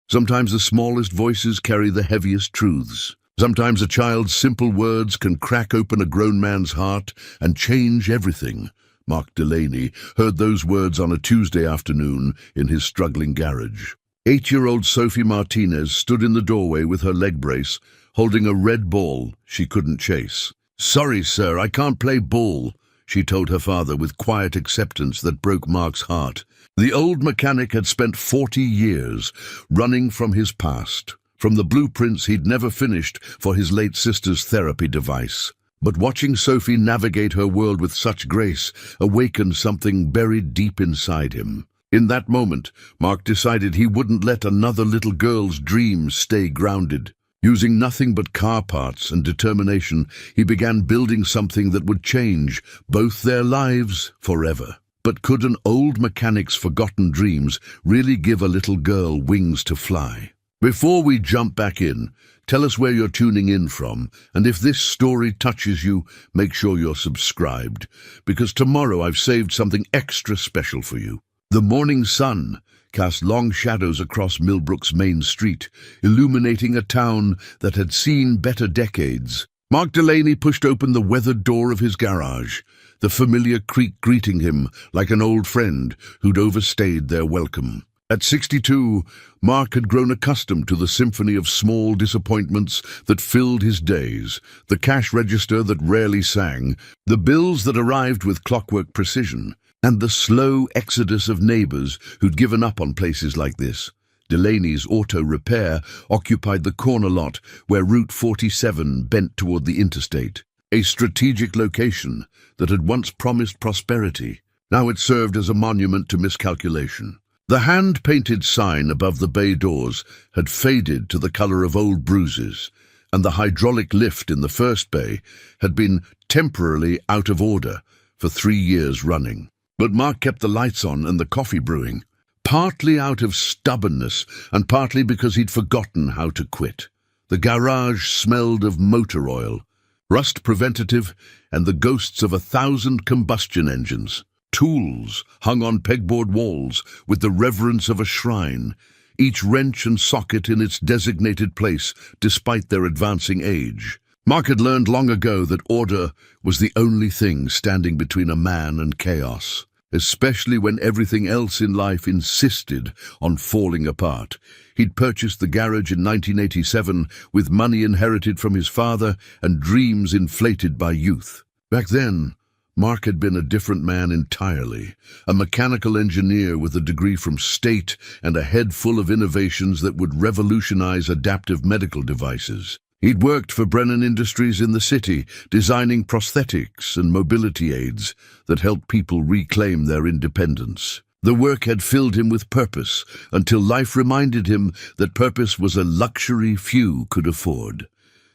Sometimes the smallest voices carry the heaviest truths. Sometimes a child's simple words can crack open a grown man's heart and change everything. Mark Delaney heard those words on a Tuesday afternoon in his struggling garage. 8-year-old Sophie Martinez stood in the doorway with her leg brace, holding a red ball she couldn't chase. "Sorry, sir, I can't play ball," she told her father with quiet acceptance that broke Mark's heart. The old mechanic had spent 40 years running from his past, from the blueprints he'd never finished for his late sister's therapy device. But watching Sophie navigate her world with such grace awakened something buried deep inside him. In that moment, Mark decided he wouldn't let another little girl's dreams stay grounded. Using nothing but car parts and determination, he began building something that would change both their lives forever. But could an old mechanic's forgotten dreams really give a little girl wings to fly? Before we jump back in, tell us where you're tuning in from, and if this story touches you, make sure you're subscribed, because tomorrow I've saved something extra special for you. The morning sun cast long shadows across Millbrook's main street, illuminating a town that had seen better decades. Mark Delaney pushed open the weathered door of his garage, the familiar creak greeting him like an old friend who'd overstayed their welcome. At 62, Mark had grown accustomed to the symphony of small disappointments that filled his days, the cash register that rarely sang, the bills that arrived with clockwork precision, and the slow exodus of neighbors who'd given up on places like this. Delaney's Auto Repair occupied the corner lot where Route 47 bent toward the interstate, a strategic location that had once promised prosperity. Now it served as a monument to miscalculation. The hand-painted sign above the bay doors had faded to the color of old bruises, and the hydraulic lift in the first bay had been temporarily out of order for 3 years running. But Mark kept the lights on and the coffee brewing, partly out of stubbornness and partly because he'd forgotten how to quit. The garage smelled of motor oil, rust preventative, and the ghosts of 1,000 combustion engines. Tools hung on pegboard walls with the reverence of a shrine, each wrench and socket in its designated place despite their advancing age. Mark had learned long ago that order was the only thing standing between a man and chaos, especially when everything else in life insisted on falling apart. He'd purchased the garage in 1987 with money inherited from his father and dreams inflated by youth. Back then, Mark had been a different man entirely, a mechanical engineer with a degree from State and a head full of innovations that would revolutionize adaptive medical devices. He'd worked for Brennan Industries in the city, designing prosthetics and mobility aids that helped people reclaim their independence. The work had filled him with purpose until life reminded him that purpose was a luxury few could afford.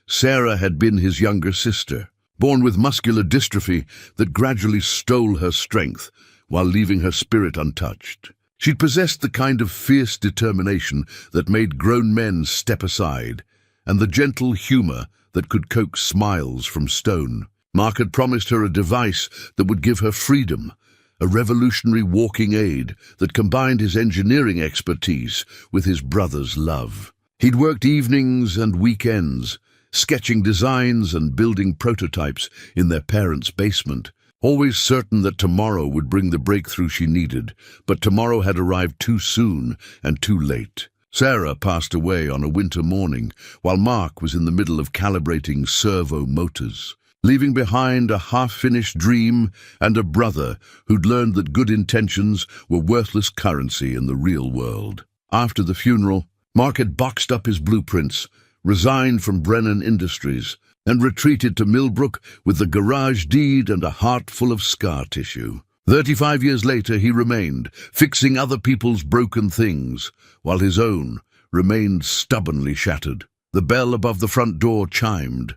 Sarah had been his younger sister, born with muscular dystrophy that gradually stole her strength while leaving her spirit untouched. She'd possessed the kind of fierce determination that made grown men step aside, and the gentle humor that could coax smiles from stone. Mark had promised her a device that would give her freedom, a revolutionary walking aid that combined his engineering expertise with his brother's love. He'd worked evenings and weekends, sketching designs and building prototypes in their parents' basement, always certain that tomorrow would bring the breakthrough she needed, but tomorrow had arrived too soon and too late. Sarah passed away on a winter morning while Mark was in the middle of calibrating servo motors, leaving behind a half-finished dream and a brother who'd learned that good intentions were worthless currency in the real world. After the funeral, Mark had boxed up his blueprints, resigned from Brennan Industries, and retreated to Millbrook with the garage deed and a heart full of scar tissue. 35 years later, he remained, fixing other people's broken things, while his own remained stubbornly shattered. The bell above the front door chimed,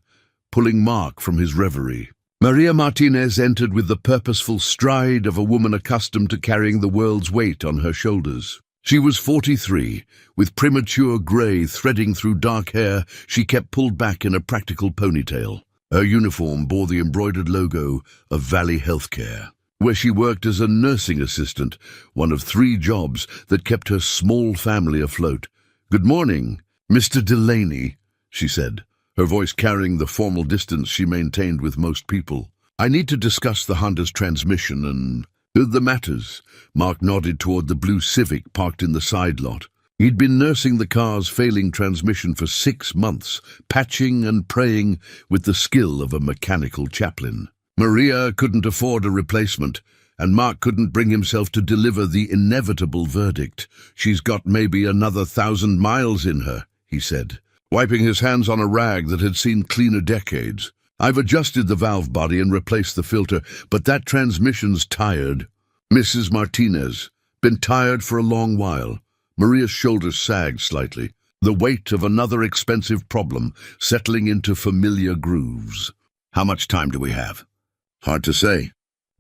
pulling Mark from his reverie. Maria Martinez entered with the purposeful stride of a woman accustomed to carrying the world's weight on her shoulders. She was 43, with premature grey threading through dark hair she kept pulled back in a practical ponytail. Her uniform bore the embroidered logo of Valley Healthcare, where she worked as a nursing assistant, one of 3 jobs that kept her small family afloat. "Good morning, Mr. Delaney," she said, her voice carrying the formal distance she maintained with most people. "I need to discuss the Honda's transmission and the matters." Mark nodded toward the blue Civic parked in the side lot. He'd been nursing the car's failing transmission for 6 months, patching and praying with the skill of a mechanical chaplain. Maria couldn't afford a replacement, and Mark couldn't bring himself to deliver the inevitable verdict. "She's got maybe another 1,000 miles in her," he said, wiping his hands on a rag that had seen cleaner decades. "I've adjusted the valve body and replaced the filter, but that transmission's tired." "Mrs. Martinez, been tired for a long while." Maria's shoulders sagged slightly, the weight of another expensive problem settling into familiar grooves. "How much time do we have?" "Hard to say.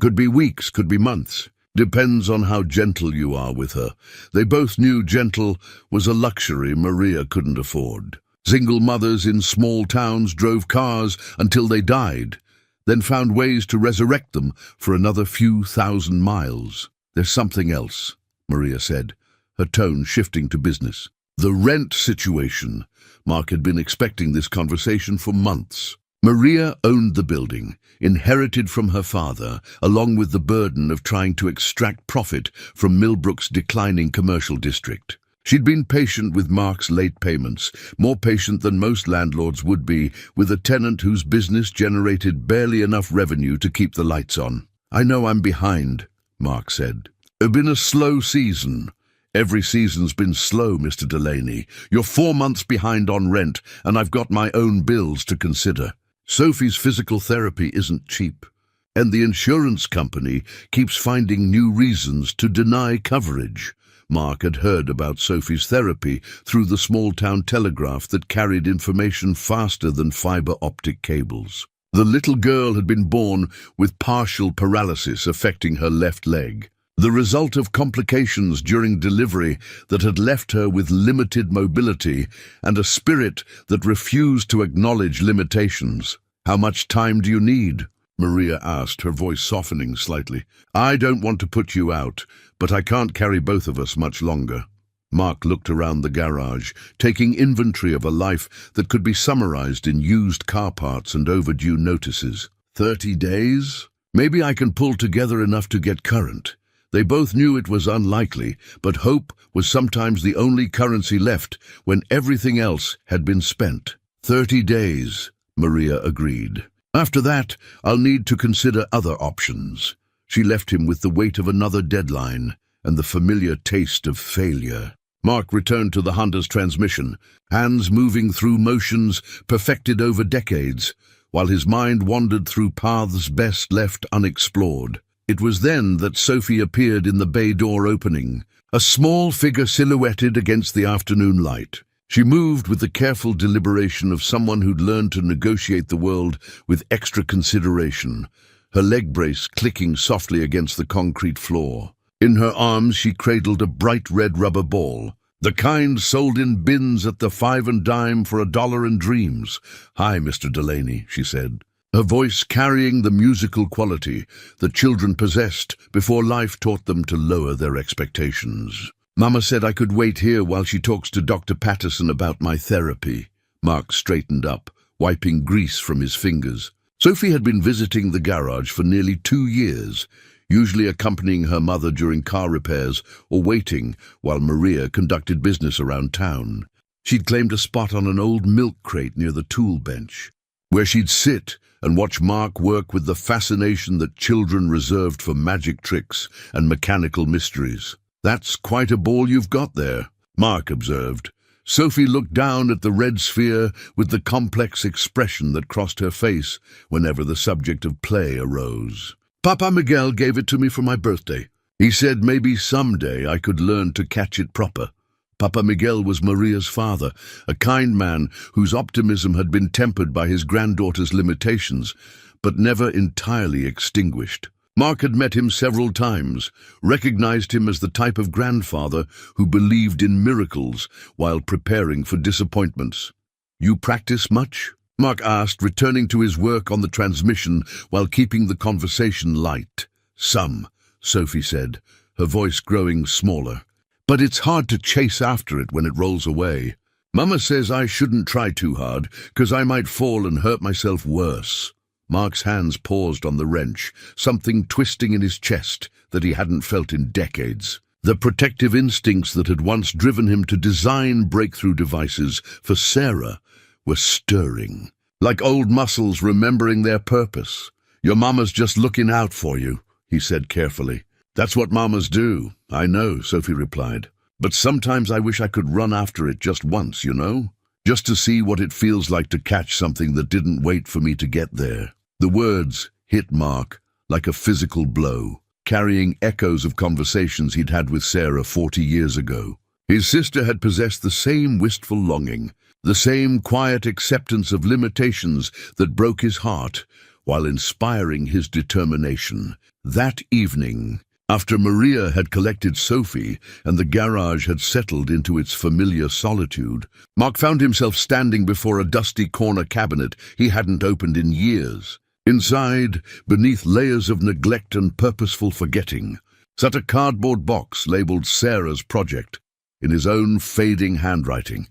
Could be weeks, could be months. Depends on how gentle you are with her." They both knew gentle was a luxury Maria couldn't afford. Single mothers in small towns drove cars until they died, then found ways to resurrect them for another few thousand miles. "There's something else," Maria said, her tone shifting to business. "The rent situation." Mark had been expecting this conversation for months. Maria owned the building, inherited from her father, along with the burden of trying to extract profit from Millbrook's declining commercial district. She'd been patient with Mark's late payments, more patient than most landlords would be with a tenant whose business generated barely enough revenue to keep the lights on. "I know I'm behind," Mark said. "It's been a slow season." "Every season's been slow, Mr. Delaney. You're 4 months behind on rent, and I've got my own bills to consider. Sophie's physical therapy isn't cheap, and the insurance company keeps finding new reasons to deny coverage." Mark had heard about Sophie's therapy through the small-town telegraph that carried information faster than fiber-optic cables. The little girl had been born with partial paralysis affecting her left leg, the result of complications during delivery that had left her with limited mobility and a spirit that refused to acknowledge limitations. "How much time do you need?" Maria asked, her voice softening slightly. "I don't want to put you out, but I can't carry both of us much longer." Mark looked around the garage, taking inventory of a life that could be summarized in used car parts and overdue notices. 30 days? Maybe I can pull together enough to get current." They both knew it was unlikely, but hope was sometimes the only currency left when everything else had been spent. 30 days, Maria agreed. "After that, I'll need to consider other options." She left him with the weight of another deadline and the familiar taste of failure. Mark returned to the Honda's transmission, hands moving through motions perfected over decades, while his mind wandered through paths best left unexplored. It was then that Sophie appeared in the bay door opening, a small figure silhouetted against the afternoon light. She moved with the careful deliberation of someone who'd learned to negotiate the world with extra consideration, her leg brace clicking softly against the concrete floor. In her arms she cradled a bright red rubber ball, the kind sold in bins at the 5 and dime for $1 in dreams. "Hi, Mr. Delaney," she said, her voice carrying the musical quality that children possessed before life taught them to lower their expectations. "Mama said I could wait here while she talks to Dr. Patterson about my therapy." Mark straightened up, wiping grease from his fingers. Sophie had been visiting the garage for nearly 2 years, usually accompanying her mother during car repairs or waiting while Maria conducted business around town. She'd claimed a spot on an old milk crate near the tool bench, where she'd sit and watch Mark work with the fascination that children reserved for magic tricks and mechanical mysteries. "That's quite a ball you've got there," Mark observed. Sophie looked down at the red sphere with the complex expression that crossed her face whenever the subject of play arose. "Papa Miguel gave it to me for my birthday. He said maybe someday I could learn to catch it proper." Papa Miguel was Maria's father, a kind man whose optimism had been tempered by his granddaughter's limitations, but never entirely extinguished. Mark had met him several times, recognized him as the type of grandfather who believed in miracles while preparing for disappointments. "You practice much?" Mark asked, returning to his work on the transmission while keeping the conversation light. "Some," Sophie said, her voice growing smaller. but it's hard to chase after it when it rolls away. Mama says I shouldn't try too hard, 'cause I might fall and hurt myself worse." Mark's hands paused on the wrench, something twisting in his chest that he hadn't felt in decades. The protective instincts that had once driven him to design breakthrough devices for Sarah were stirring, like old muscles remembering their purpose. "Your mama's just looking out for you," he said carefully. "That's what mamas do, I know," Sophie replied. "But sometimes I wish I could run after it just once, you know? Just to see what it feels like to catch something that didn't wait for me to get there." The words hit Mark like a physical blow, carrying echoes of conversations he'd had with Sarah 40 years ago. His sister had possessed the same wistful longing, the same quiet acceptance of limitations that broke his heart, while inspiring his determination. That evening, after Maria had collected Sophie and the garage had settled into its familiar solitude, Mark found himself standing before a dusty corner cabinet he hadn't opened in years. Inside, beneath layers of neglect and purposeful forgetting, sat a cardboard box labeled Sarah's project, in his own fading handwriting.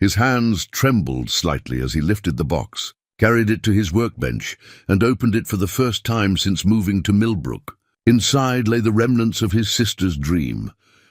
His hands trembled slightly as he lifted the box, carried it to his workbench, and opened it for the first time since moving to Millbrook. Inside lay the remnants of his sister's dream,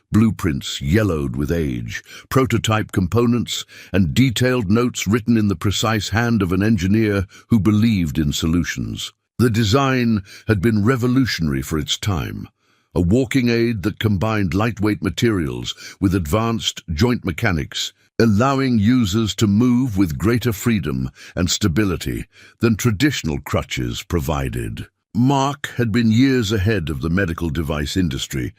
blueprints yellowed with age, prototype components, and detailed notes written in the precise hand of an engineer who believed in solutions. The design had been revolutionary for its time, a walking aid that combined lightweight materials with advanced joint mechanics, allowing users to move with greater freedom and stability than traditional crutches provided. Mark had been years ahead of the medical device industry,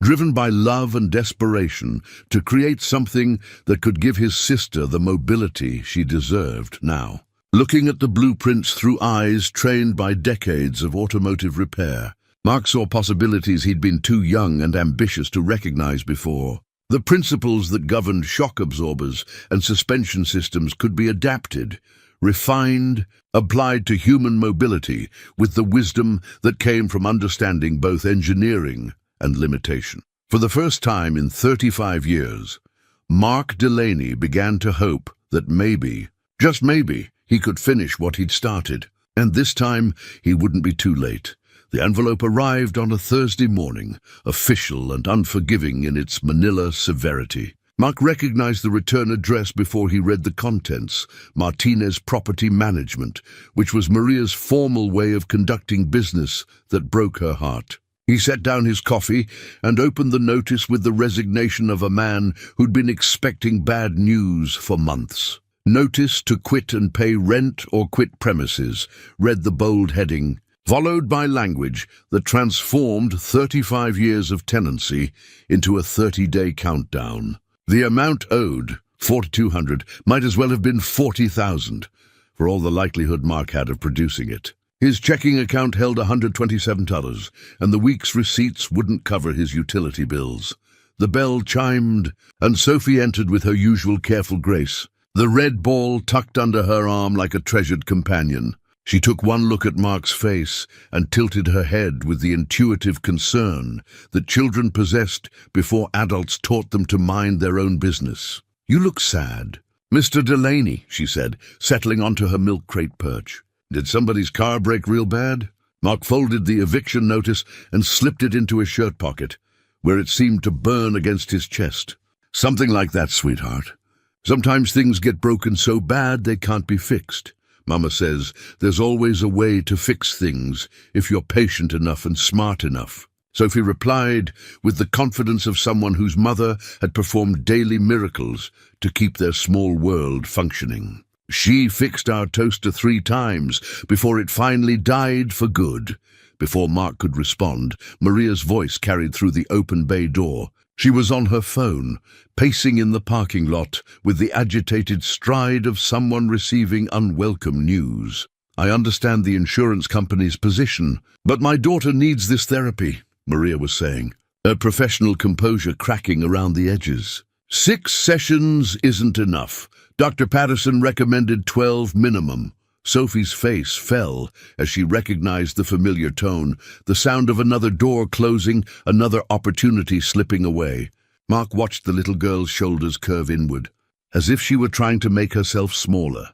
driven by love and desperation to create something that could give his sister the mobility she deserved now. Looking at the blueprints through eyes trained by decades of automotive repair, Mark saw possibilities he'd been too young and ambitious to recognize before. The principles that governed shock absorbers and suspension systems could be adapted, refined, applied to human mobility with the wisdom that came from understanding both engineering and limitation. For the first time in 35 years, Mark Delaney began to hope that maybe, just maybe, he could finish what he'd started. And this time, he wouldn't be too late. The envelope arrived on a Thursday morning, official and unforgiving in its manila severity. Mark recognized the return address before he read the contents: Martinez Property Management, which was Maria's formal way of conducting business that broke her heart. He set down his coffee and opened the notice with the resignation of a man who'd been expecting bad news for months. "Notice to quit and pay rent or quit premises," read the bold heading, followed by language that transformed 35 years of tenancy into a 30-day countdown. The amount owed, $4,200, might as well have been $40,000, for all the likelihood Mark had of producing it. His checking account held $127, and the week's receipts wouldn't cover his utility bills. The bell chimed, and Sophie entered with her usual careful grace, the red ball tucked under her arm like a treasured companion. She took one look at Mark's face and tilted her head with the intuitive concern that children possessed before adults taught them to mind their own business. "You look sad." "Mr. Delaney," she said, settling onto her milk crate perch. "Did somebody's car break real bad?" Mark folded the eviction notice and slipped it into his shirt pocket, where it seemed to burn against his chest. "Something like that, sweetheart. Sometimes things get broken so bad they can't be fixed. Mama says there's always a way to fix things if you're patient enough and smart enough." Sophie replied with the confidence of someone whose mother had performed daily miracles to keep their small world functioning. "She fixed our toaster 3 times before it finally died for good." Before Mark could respond, Maria's voice carried through the open bay door. She was on her phone, pacing in the parking lot with the agitated stride of someone receiving unwelcome news. "I understand the insurance company's position, but my daughter needs this therapy," Maria was saying, her professional composure cracking around the edges. 6 sessions isn't enough. Dr. Patterson recommended 12 minimum. Sophie's face fell as she recognized the familiar tone, the sound of another door closing, another opportunity slipping away. Mark watched the little girl's shoulders curve inward, as if she were trying to make herself smaller,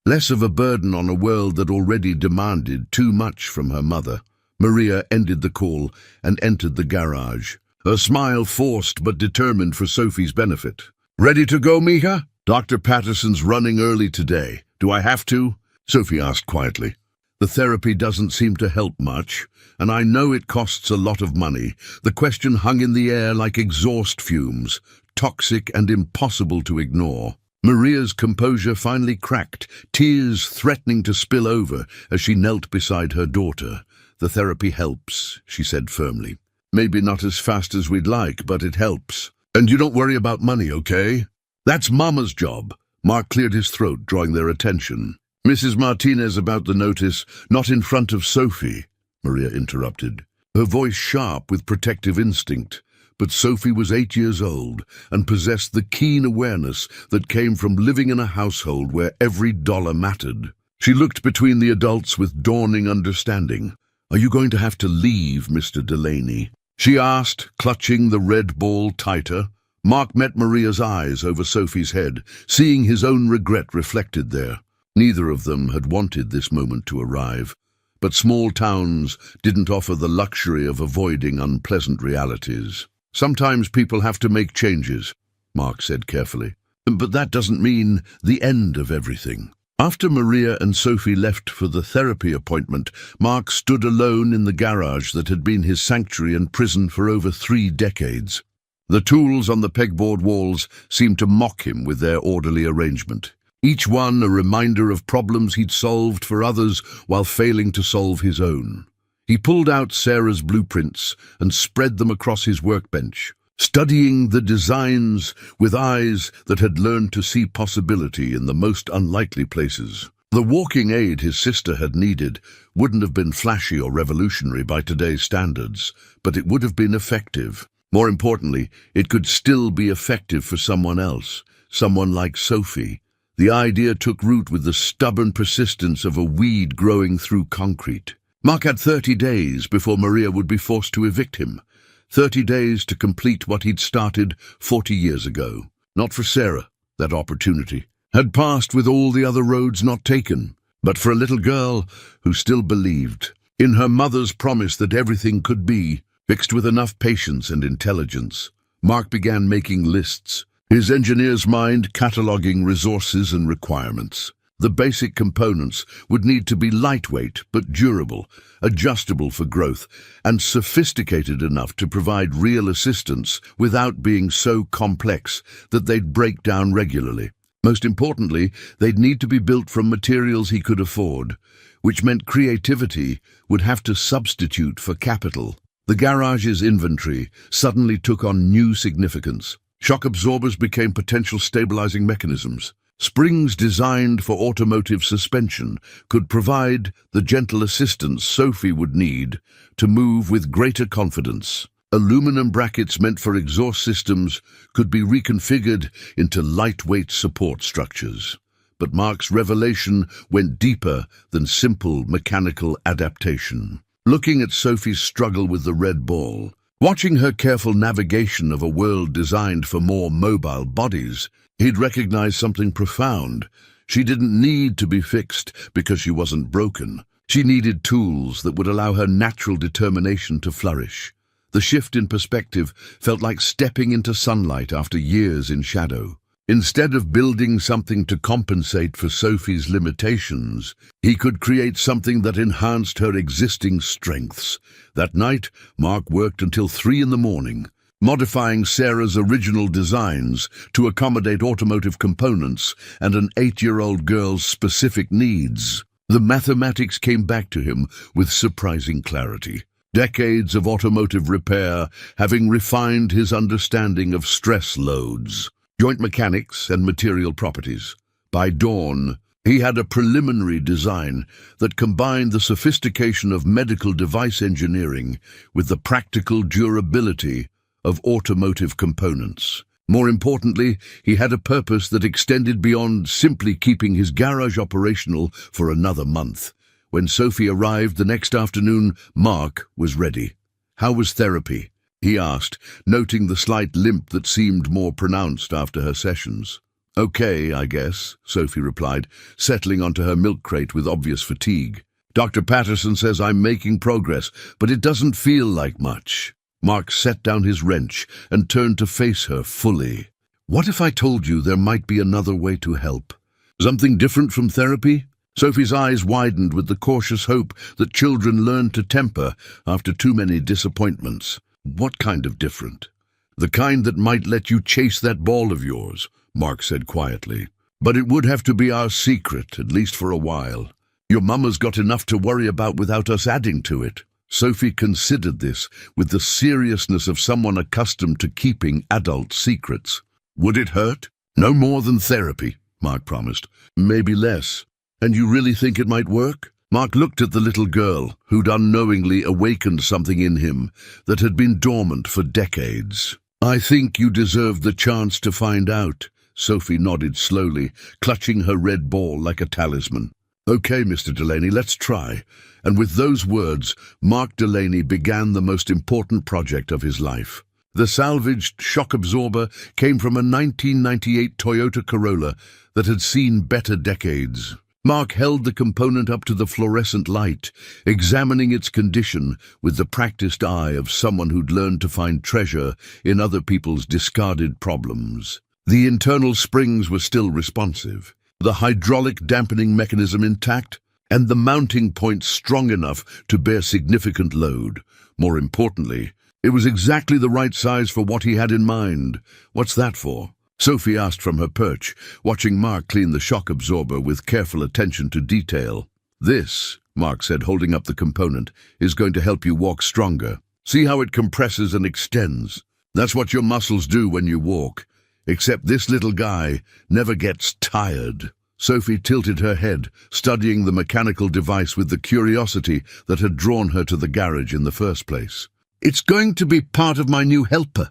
less of a burden on a world that already demanded too much from her mother. Maria ended the call and entered the garage, her smile forced but determined for Sophie's benefit. "Ready to go, Mija? Dr. Patterson's running early today. Do I have to?" Sophie asked quietly. "The therapy doesn't seem to help much, and I know it costs a lot of money." The question hung in the air like exhaust fumes, toxic and impossible to ignore. Maria's composure finally cracked, tears threatening to spill over as she knelt beside her daughter. "The therapy helps," she said firmly. "Maybe not as fast as we'd like, but it helps. And you don't worry about money, okay? That's Mama's job." Mark cleared his throat, drawing their attention. "Mrs. Martinez about the notice, not in front of Sophie," Maria interrupted, her voice sharp with protective instinct. But Sophie was 8 years old and possessed the keen awareness that came from living in a household where every dollar mattered. She looked between the adults with dawning understanding. "Are you going to have to leave, Mr. Delaney?" she asked, clutching the red ball tighter. Mark met Maria's eyes over Sophie's head, seeing his own regret reflected there. Neither of them had wanted this moment to arrive, but small towns didn't offer the luxury of avoiding unpleasant realities. "Sometimes people have to make changes," Mark said carefully. "But that doesn't mean the end of everything." After Maria and Sophie left for the therapy appointment, Mark stood alone in the garage that had been his sanctuary and prison for over 3 decades. The tools on the pegboard walls seemed to mock him with their orderly arrangement, each one a reminder of problems he'd solved for others while failing to solve his own. He pulled out Sarah's blueprints and spread them across his workbench, studying the designs with eyes that had learned to see possibility in the most unlikely places. The walking aid his sister had needed wouldn't have been flashy or revolutionary by today's standards, but it would have been effective. More importantly, it could still be effective for someone else, someone like Sophie. The idea took root with the stubborn persistence of a weed growing through concrete. Mark had 30 days before Maria would be forced to evict him. 30 days to complete what he'd started 40 years ago. Not for Sarah, that opportunity had passed with all the other roads not taken, but for a little girl who still believed in her mother's promise that everything could be fixed with enough patience and intelligence. Mark began making lists, his engineer's mind cataloging resources and requirements. The basic components would need to be lightweight but durable, adjustable for growth, and sophisticated enough to provide real assistance without being so complex that they'd break down regularly. Most importantly, they'd need to be built from materials he could afford, which meant creativity would have to substitute for capital. The garage's inventory suddenly took on new significance. Shock absorbers became potential stabilizing mechanisms. Springs designed for automotive suspension could provide the gentle assistance Sophie would need to move with greater confidence. Aluminum brackets meant for exhaust systems could be reconfigured into lightweight support structures. But Mark's revelation went deeper than simple mechanical adaptation. Looking at Sophie's struggle with the red ball, watching her careful navigation of a world designed for more mobile bodies, he'd recognized something profound. She didn't need to be fixed because she wasn't broken. She needed tools that would allow her natural determination to flourish. The shift in perspective felt like stepping into sunlight after years in shadow. Instead of building something to compensate for Sophie's limitations, he could create something that enhanced her existing strengths. That night, Mark worked until 3 a.m, modifying Sarah's original designs to accommodate automotive components and an 8-year-old girl's specific needs. The mathematics came back to him with surprising clarity. Decades of automotive repair having refined his understanding of stress loads, joint mechanics, and material properties. By dawn, he had a preliminary design that combined the sophistication of medical device engineering with the practical durability of automotive components. More importantly, he had a purpose that extended beyond simply keeping his garage operational for another month. When Sophie arrived the next afternoon, Mark was ready. How was therapy? he asked, noting the slight limp that seemed more pronounced after her sessions. "Okay, I guess," Sophie replied, settling onto her milk crate with obvious fatigue. "Dr. Patterson says I'm making progress, but it doesn't feel like much." Mark set down his wrench and turned to face her fully. "What if I told you there might be another way to help? Something different from therapy?" Sophie's eyes widened with the cautious hope that children learn to temper after too many disappointments. "What kind of different?" "The kind that might let you chase that ball of yours," Mark said quietly. "But it would have to be our secret, at least for a while. Your mama's got enough to worry about without us adding to it." Sophie considered this with the seriousness of someone accustomed to keeping adult secrets. "Would it hurt?" "No more than therapy," Mark promised. "Maybe less." "And you really think it might work?" Mark looked at the little girl, who'd unknowingly awakened something in him that had been dormant for decades. "I think you deserve the chance to find out," Sophie nodded slowly, clutching her red ball like a talisman. "Okay, Mr. Delaney, let's try." And with those words, Mark Delaney began the most important project of his life. The salvaged shock absorber came from a 1998 Toyota Corolla that had seen better decades. Mark held the component up to the fluorescent light, examining its condition with the practiced eye of someone who'd learned to find treasure in other people's discarded problems. The internal springs were still responsive, the hydraulic dampening mechanism intact, and the mounting point strong enough to bear significant load. More importantly, it was exactly the right size for what he had in mind. "What's that for?" Sophie asked from her perch, watching Mark clean the shock absorber with careful attention to detail. "This," Mark said, holding up the component, "is going to help you walk stronger. See how it compresses and extends? That's what your muscles do when you walk. Except this little guy never gets tired." Sophie tilted her head, studying the mechanical device with the curiosity that had drawn her to the garage in the first place. "It's going to be part of my new helper."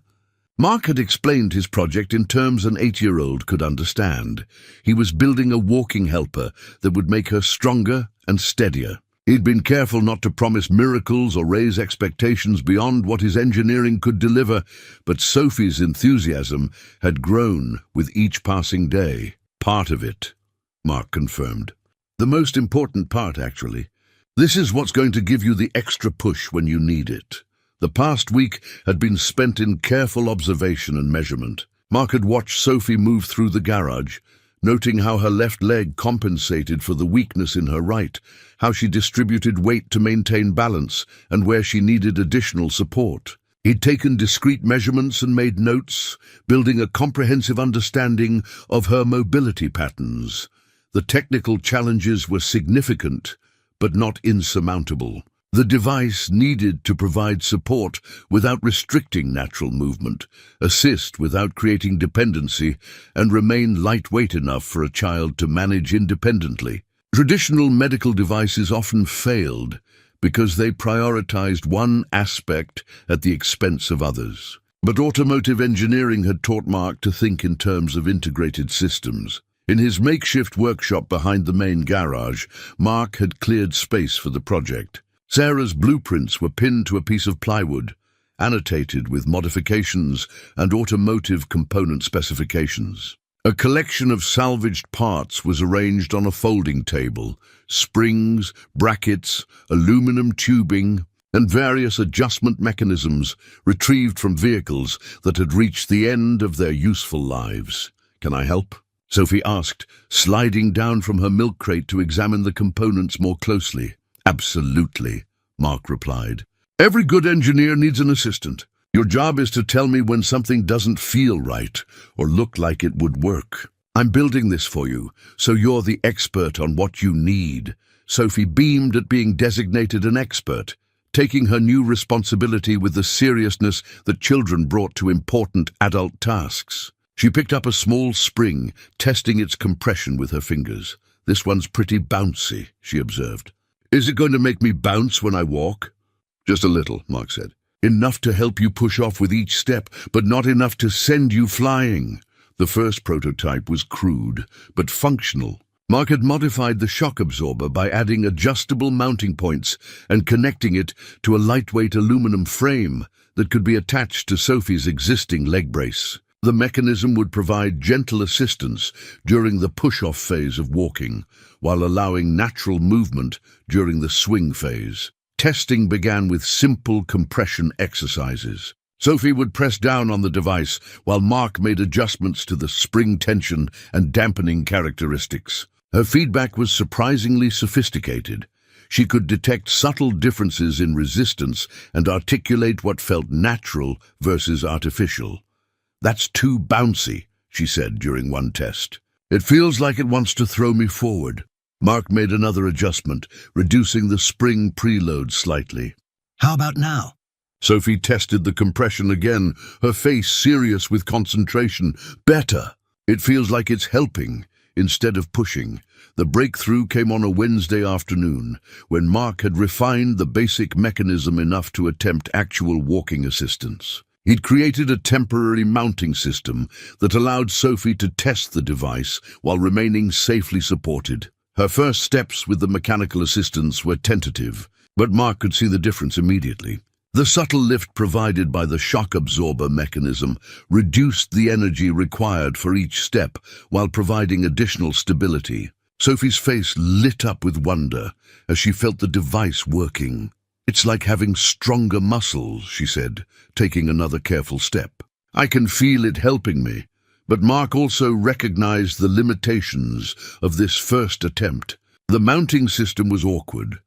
Mark had explained his project in terms an 8-year-old could understand. He was building a walking helper that would make her stronger and steadier. He'd been careful not to promise miracles or raise expectations beyond what his engineering could deliver, but Sophie's enthusiasm had grown with each passing day. "Part of it," Mark confirmed. "The most important part, actually. This is what's going to give you the extra push when you need it." The past week had been spent in careful observation and measurement. Mark had watched Sophie move through the garage, noting how her left leg compensated for the weakness in her right, how she distributed weight to maintain balance, and where she needed additional support. He'd taken discrete measurements and made notes, building a comprehensive understanding of her mobility patterns. The technical challenges were significant, but not insurmountable. The device needed to provide support without restricting natural movement, assist without creating dependency, and remain lightweight enough for a child to manage independently. Traditional medical devices often failed because they prioritized one aspect at the expense of others. But automotive engineering had taught Mark to think in terms of integrated systems. In his makeshift workshop behind the main garage, Mark had cleared space for the project. Sarah's blueprints were pinned to a piece of plywood, annotated with modifications and automotive component specifications. A collection of salvaged parts was arranged on a folding table: springs, brackets, aluminum tubing, and various adjustment mechanisms retrieved from vehicles that had reached the end of their useful lives. "Can I help?" Sophie asked, sliding down from her milk crate to examine the components more closely. "Absolutely," Mark replied. "Every good engineer needs an assistant. Your job is to tell me when something doesn't feel right or look like it would work. I'm building this for you, so you're the expert on what you need." Sophie beamed at being designated an expert, taking her new responsibility with the seriousness that children brought to important adult tasks. She picked up a small spring, testing its compression with her fingers. "This one's pretty bouncy," she observed. "Is it going to make me bounce when I walk?" "Just a little," Mark said. "Enough to help you push off with each step, but not enough to send you flying." The first prototype was crude, but functional. Mark had modified the shock absorber by adding adjustable mounting points and connecting it to a lightweight aluminum frame that could be attached to Sophie's existing leg brace. The mechanism would provide gentle assistance during the push-off phase of walking, while allowing natural movement during the swing phase. Testing began with simple compression exercises. Sophie would press down on the device while Mark made adjustments to the spring tension and dampening characteristics. Her feedback was surprisingly sophisticated. She could detect subtle differences in resistance and articulate what felt natural versus artificial. "That's too bouncy," she said during one test. "It feels like it wants to throw me forward." Mark made another adjustment, reducing the spring preload slightly. "How about now?" Sophie tested the compression again, her face serious with concentration. "Better. It feels like it's helping instead of pushing." The breakthrough came on a Wednesday afternoon, when Mark had refined the basic mechanism enough to attempt actual walking assistance. He'd created a temporary mounting system that allowed Sophie to test the device while remaining safely supported. Her first steps with the mechanical assistance were tentative, but Mark could see the difference immediately. The subtle lift provided by the shock absorber mechanism reduced the energy required for each step while providing additional stability. Sophie's face lit up with wonder as she felt the device working. "It's like having stronger muscles," she said, taking another careful step. "I can feel it helping me." But Mark also recognized the limitations of this first attempt. The mounting system was awkward.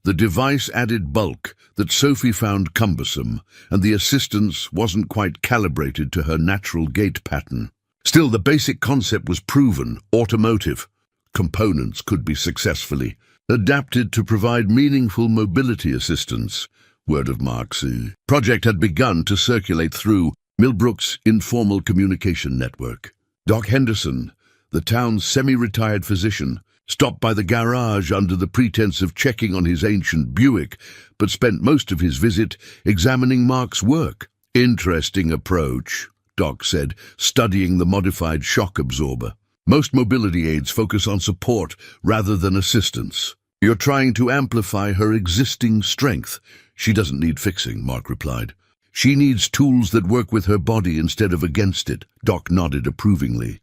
The device added bulk that Sophie found cumbersome, and the assistance wasn't quite calibrated to her natural gait pattern. Still, the basic concept was proven: automotive. Components could be successfully adapted to provide meaningful mobility assistance. Word of Mark's project had begun to circulate through Millbrook's informal communication network. Doc Henderson, the town's semi-retired physician, stopped by the garage under the pretense of checking on his ancient Buick, but spent most of his visit examining Mark's work. "Interesting approach," Doc said, studying the modified shock absorber. "Most mobility aids focus on support rather than assistance. You're trying to amplify her existing strength." "She doesn't need fixing," Mark replied. "She needs tools that work with her body instead of against it." Doc nodded approvingly.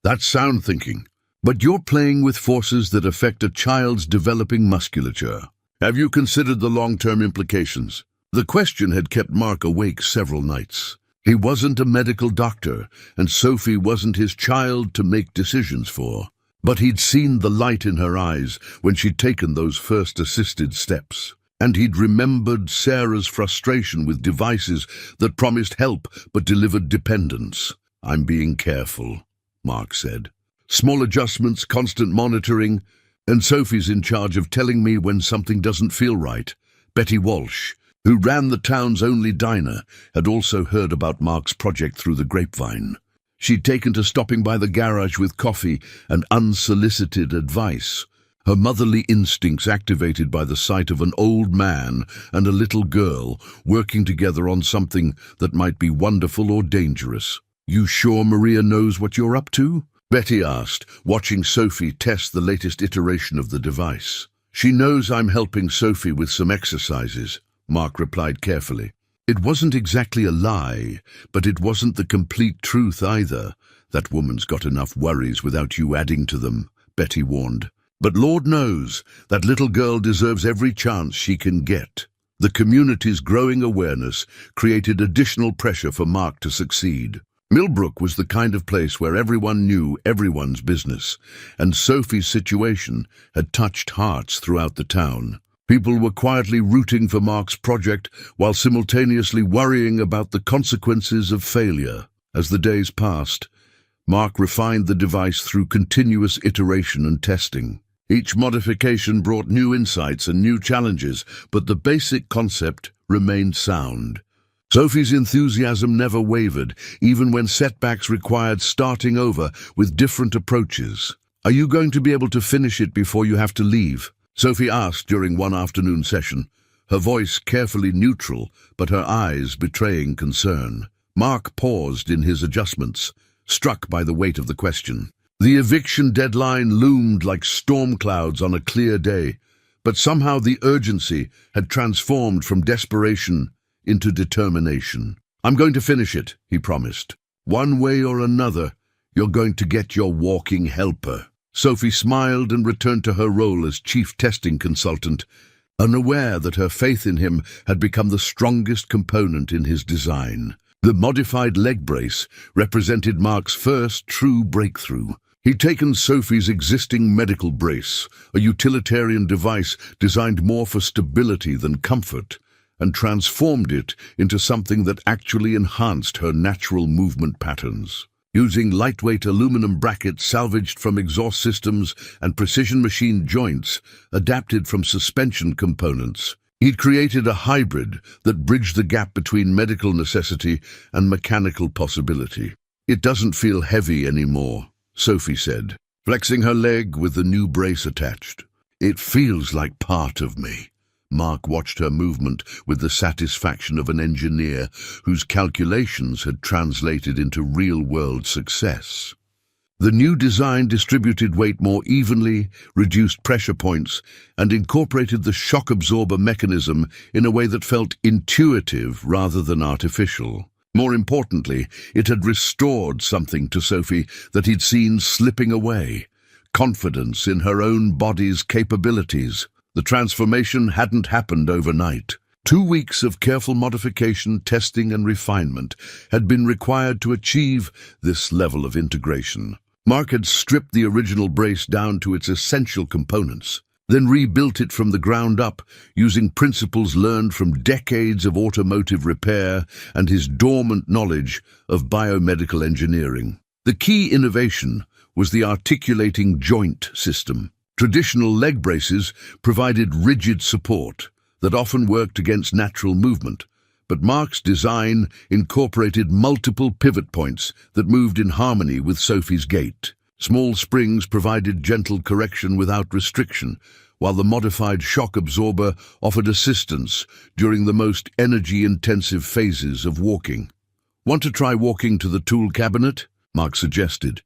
"That's sound thinking. But you're playing with forces that affect a child's developing musculature. Have you considered the long-term implications?" The question had kept Mark awake several nights. He wasn't a medical doctor, and Sophie wasn't his child to make decisions for. But he'd seen the light in her eyes when she'd taken those first assisted steps. And he'd remembered Sarah's frustration with devices that promised help but delivered dependence. "I'm being careful," Mark said. "Small adjustments, constant monitoring, and Sophie's in charge of telling me when something doesn't feel right." Betty Walsh, who ran the town's only diner, had also heard about Mark's project through the grapevine. She'd taken to stopping by the garage with coffee and unsolicited advice, her motherly instincts activated by the sight of an old man and a little girl working together on something that might be wonderful or dangerous. "You sure Maria knows what you're up to?" Betty asked, watching Sophie test the latest iteration of the device. "She knows I'm helping Sophie with some exercises," Mark replied carefully. "It wasn't exactly a lie, but it wasn't the complete truth either. That woman's got enough worries without you adding to them," Betty warned. "But Lord knows, that little girl deserves every chance she can get." The community's growing awareness created additional pressure for Mark to succeed. Millbrook was the kind of place where everyone knew everyone's business, and Sophie's situation had touched hearts throughout the town. People were quietly rooting for Mark's project while simultaneously worrying about the consequences of failure. As the days passed, Mark refined the device through continuous iteration and testing. Each modification brought new insights and new challenges, but the basic concept remained sound. Sophie's enthusiasm never wavered, even when setbacks required starting over with different approaches. "Are you going to be able to finish it before you have to leave?" Sophie asked during one afternoon session, her voice carefully neutral, but her eyes betraying concern. Mark paused in his adjustments, struck by the weight of the question. The eviction deadline loomed like storm clouds on a clear day, but somehow the urgency had transformed from desperation into determination. "I'm going to finish it," he promised. "One way or another, you're going to get your walking helper." Sophie smiled and returned to her role as chief testing consultant, unaware that her faith in him had become the strongest component in his design. The modified leg brace represented Mark's first true breakthrough. He'd taken Sophie's existing medical brace, a utilitarian device designed more for stability than comfort, and transformed it into something that actually enhanced her natural movement patterns. Using lightweight aluminum brackets salvaged from exhaust systems and precision machined joints adapted from suspension components, he'd created a hybrid that bridged the gap between medical necessity and mechanical possibility. "It doesn't feel heavy anymore," Sophie said, flexing her leg with the new brace attached. "It feels like part of me." Mark watched her movement with the satisfaction of an engineer whose calculations had translated into real-world success. The new design distributed weight more evenly, reduced pressure points, and incorporated the shock absorber mechanism in a way that felt intuitive rather than artificial. More importantly, it had restored something to Sophie that he'd seen slipping away: confidence in her own body's capabilities. The transformation hadn't happened overnight. 2 weeks of careful modification, testing, and refinement had been required to achieve this level of integration. Mark had stripped the original brace down to its essential components, then rebuilt it from the ground up using principles learned from decades of automotive repair and his dormant knowledge of biomedical engineering. The key innovation was the articulating joint system. Traditional leg braces provided rigid support that often worked against natural movement, but Mark's design incorporated multiple pivot points that moved in harmony with Sophie's gait. Small springs provided gentle correction without restriction, while the modified shock absorber offered assistance during the most energy-intensive phases of walking. "Want to try walking to the tool cabinet?" Mark suggested,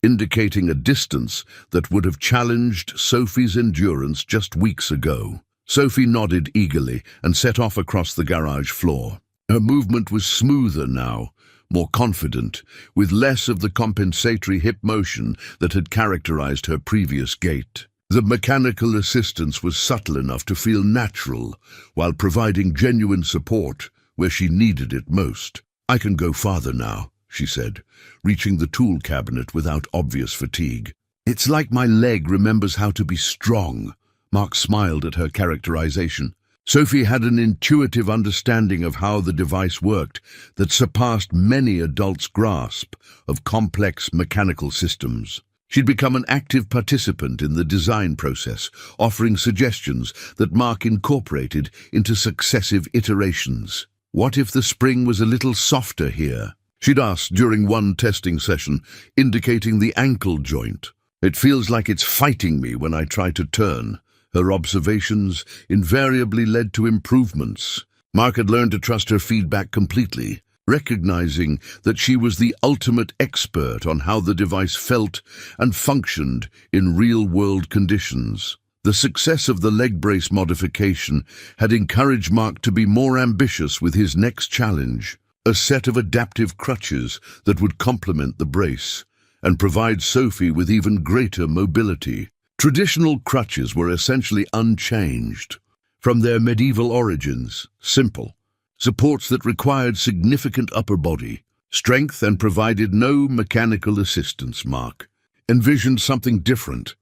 indicating a distance that would have challenged Sophie's endurance just weeks ago. Sophie nodded eagerly and set off across the garage floor. Her movement was smoother now, more confident, with less of the compensatory hip motion that had characterized her previous gait. The mechanical assistance was subtle enough to feel natural, while providing genuine support where she needed it most. "I can go farther now," she said, reaching the tool cabinet without obvious fatigue. "It's like my leg remembers how to be strong." Mark smiled at her characterization. Sophie had an intuitive understanding of how the device worked that surpassed many adults' grasp of complex mechanical systems. She'd become an active participant in the design process, offering suggestions that Mark incorporated into successive iterations. "What if the spring was a little softer here?" she'd asked during one testing session, indicating the ankle joint. "It feels like it's fighting me when I try to turn." Her observations invariably led to improvements. Mark had learned to trust her feedback completely, recognizing that she was the ultimate expert on how the device felt and functioned in real-world conditions. The success of the leg brace modification had encouraged Mark to be more ambitious with his next challenge: a set of adaptive crutches that would complement the brace and provide Sophie with even greater mobility. Traditional crutches were essentially unchanged from their medieval origins: simple, supports that required significant upper body strength and provided no mechanical assistance. Mark envisioned something different: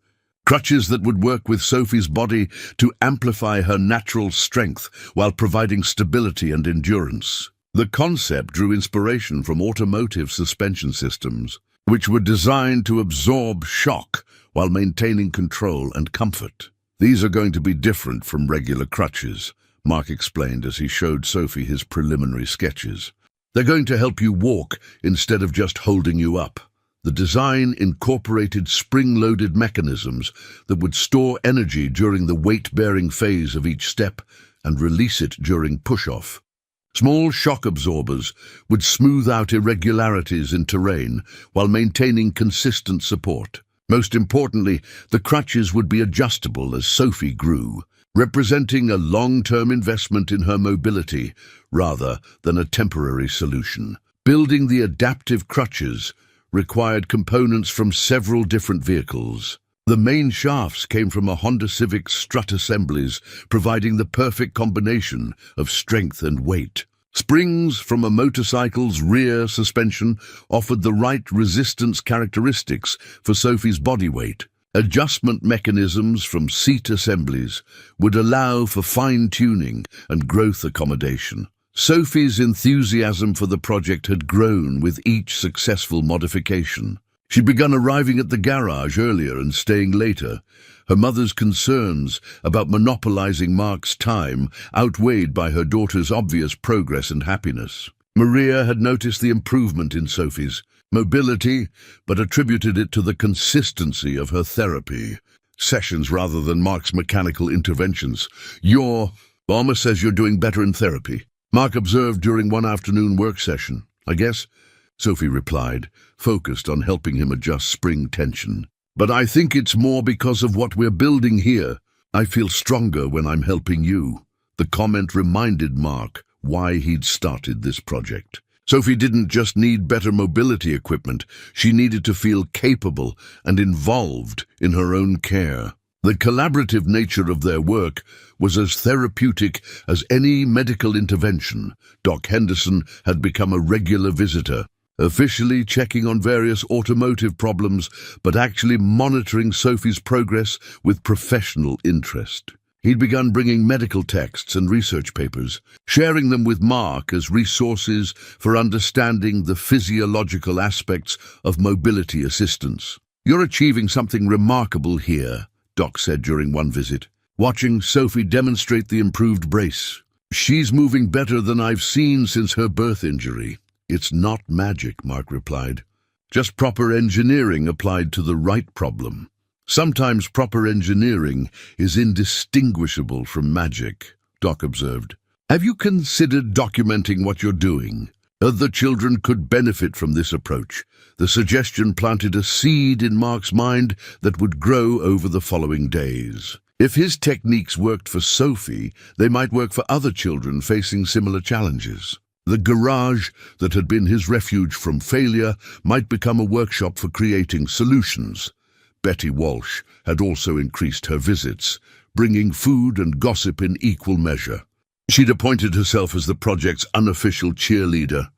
crutches that would work with Sophie's body to amplify her natural strength while providing stability and endurance. The concept drew inspiration from automotive suspension systems, which were designed to absorb shock while maintaining control and comfort. "These are going to be different from regular crutches," Mark explained as he showed Sophie his preliminary sketches. "They're going to help you walk instead of just holding you up." The design incorporated spring-loaded mechanisms that would store energy during the weight-bearing phase of each step and release it during push-off. Small shock absorbers would smooth out irregularities in terrain while maintaining consistent support. Most importantly, the crutches would be adjustable as Sophie grew, representing a long-term investment in her mobility rather than a temporary solution. Building the adaptive crutches required components from several different vehicles. The main shafts came from a Honda Civic strut assemblies, providing the perfect combination of strength and weight. Springs from a motorcycle's rear suspension offered the right resistance characteristics for Sophie's body weight. Adjustment mechanisms from seat assemblies would allow for fine-tuning and growth accommodation. Sophie's enthusiasm for the project had grown with each successful modification. She'd begun arriving at the garage earlier and staying later. Her mother's concerns about monopolizing Mark's time outweighed by her daughter's obvious progress and happiness. Maria had noticed the improvement in Sophie's mobility, but attributed it to the consistency of her therapy sessions rather than Mark's mechanical interventions. "Your Mama says you're doing better in therapy," Mark observed during one afternoon work session. "I guess," Sophie replied, focused on helping him adjust spring tension. "But I think it's more because of what we're building here. I feel stronger when I'm helping you." The comment reminded Mark why he'd started this project. Sophie didn't just need better mobility equipment, she needed to feel capable and involved in her own care. The collaborative nature of their work was as therapeutic as any medical intervention. Doc Henderson had become a regular visitor, officially checking on various automotive problems, but actually monitoring Sophie's progress with professional interest. He'd begun bringing medical texts and research papers, sharing them with Mark as resources for understanding the physiological aspects of mobility assistance. "You're achieving something remarkable here," Doc said during one visit, watching Sophie demonstrate the improved brace. "She's moving better than I've seen since her birth injury." "It's not magic," Mark replied. "Just proper engineering applied to the right problem." "Sometimes proper engineering is indistinguishable from magic," Doc observed. "Have you considered documenting what you're doing? Other children could benefit from this approach." The suggestion planted a seed in Mark's mind that would grow over the following days. If his techniques worked for Sophie, they might work for other children facing similar challenges. The garage that had been his refuge from failure might become a workshop for creating solutions. Betty Walsh had also increased her visits, bringing food and gossip in equal measure. She'd appointed herself as the project's unofficial cheerleader,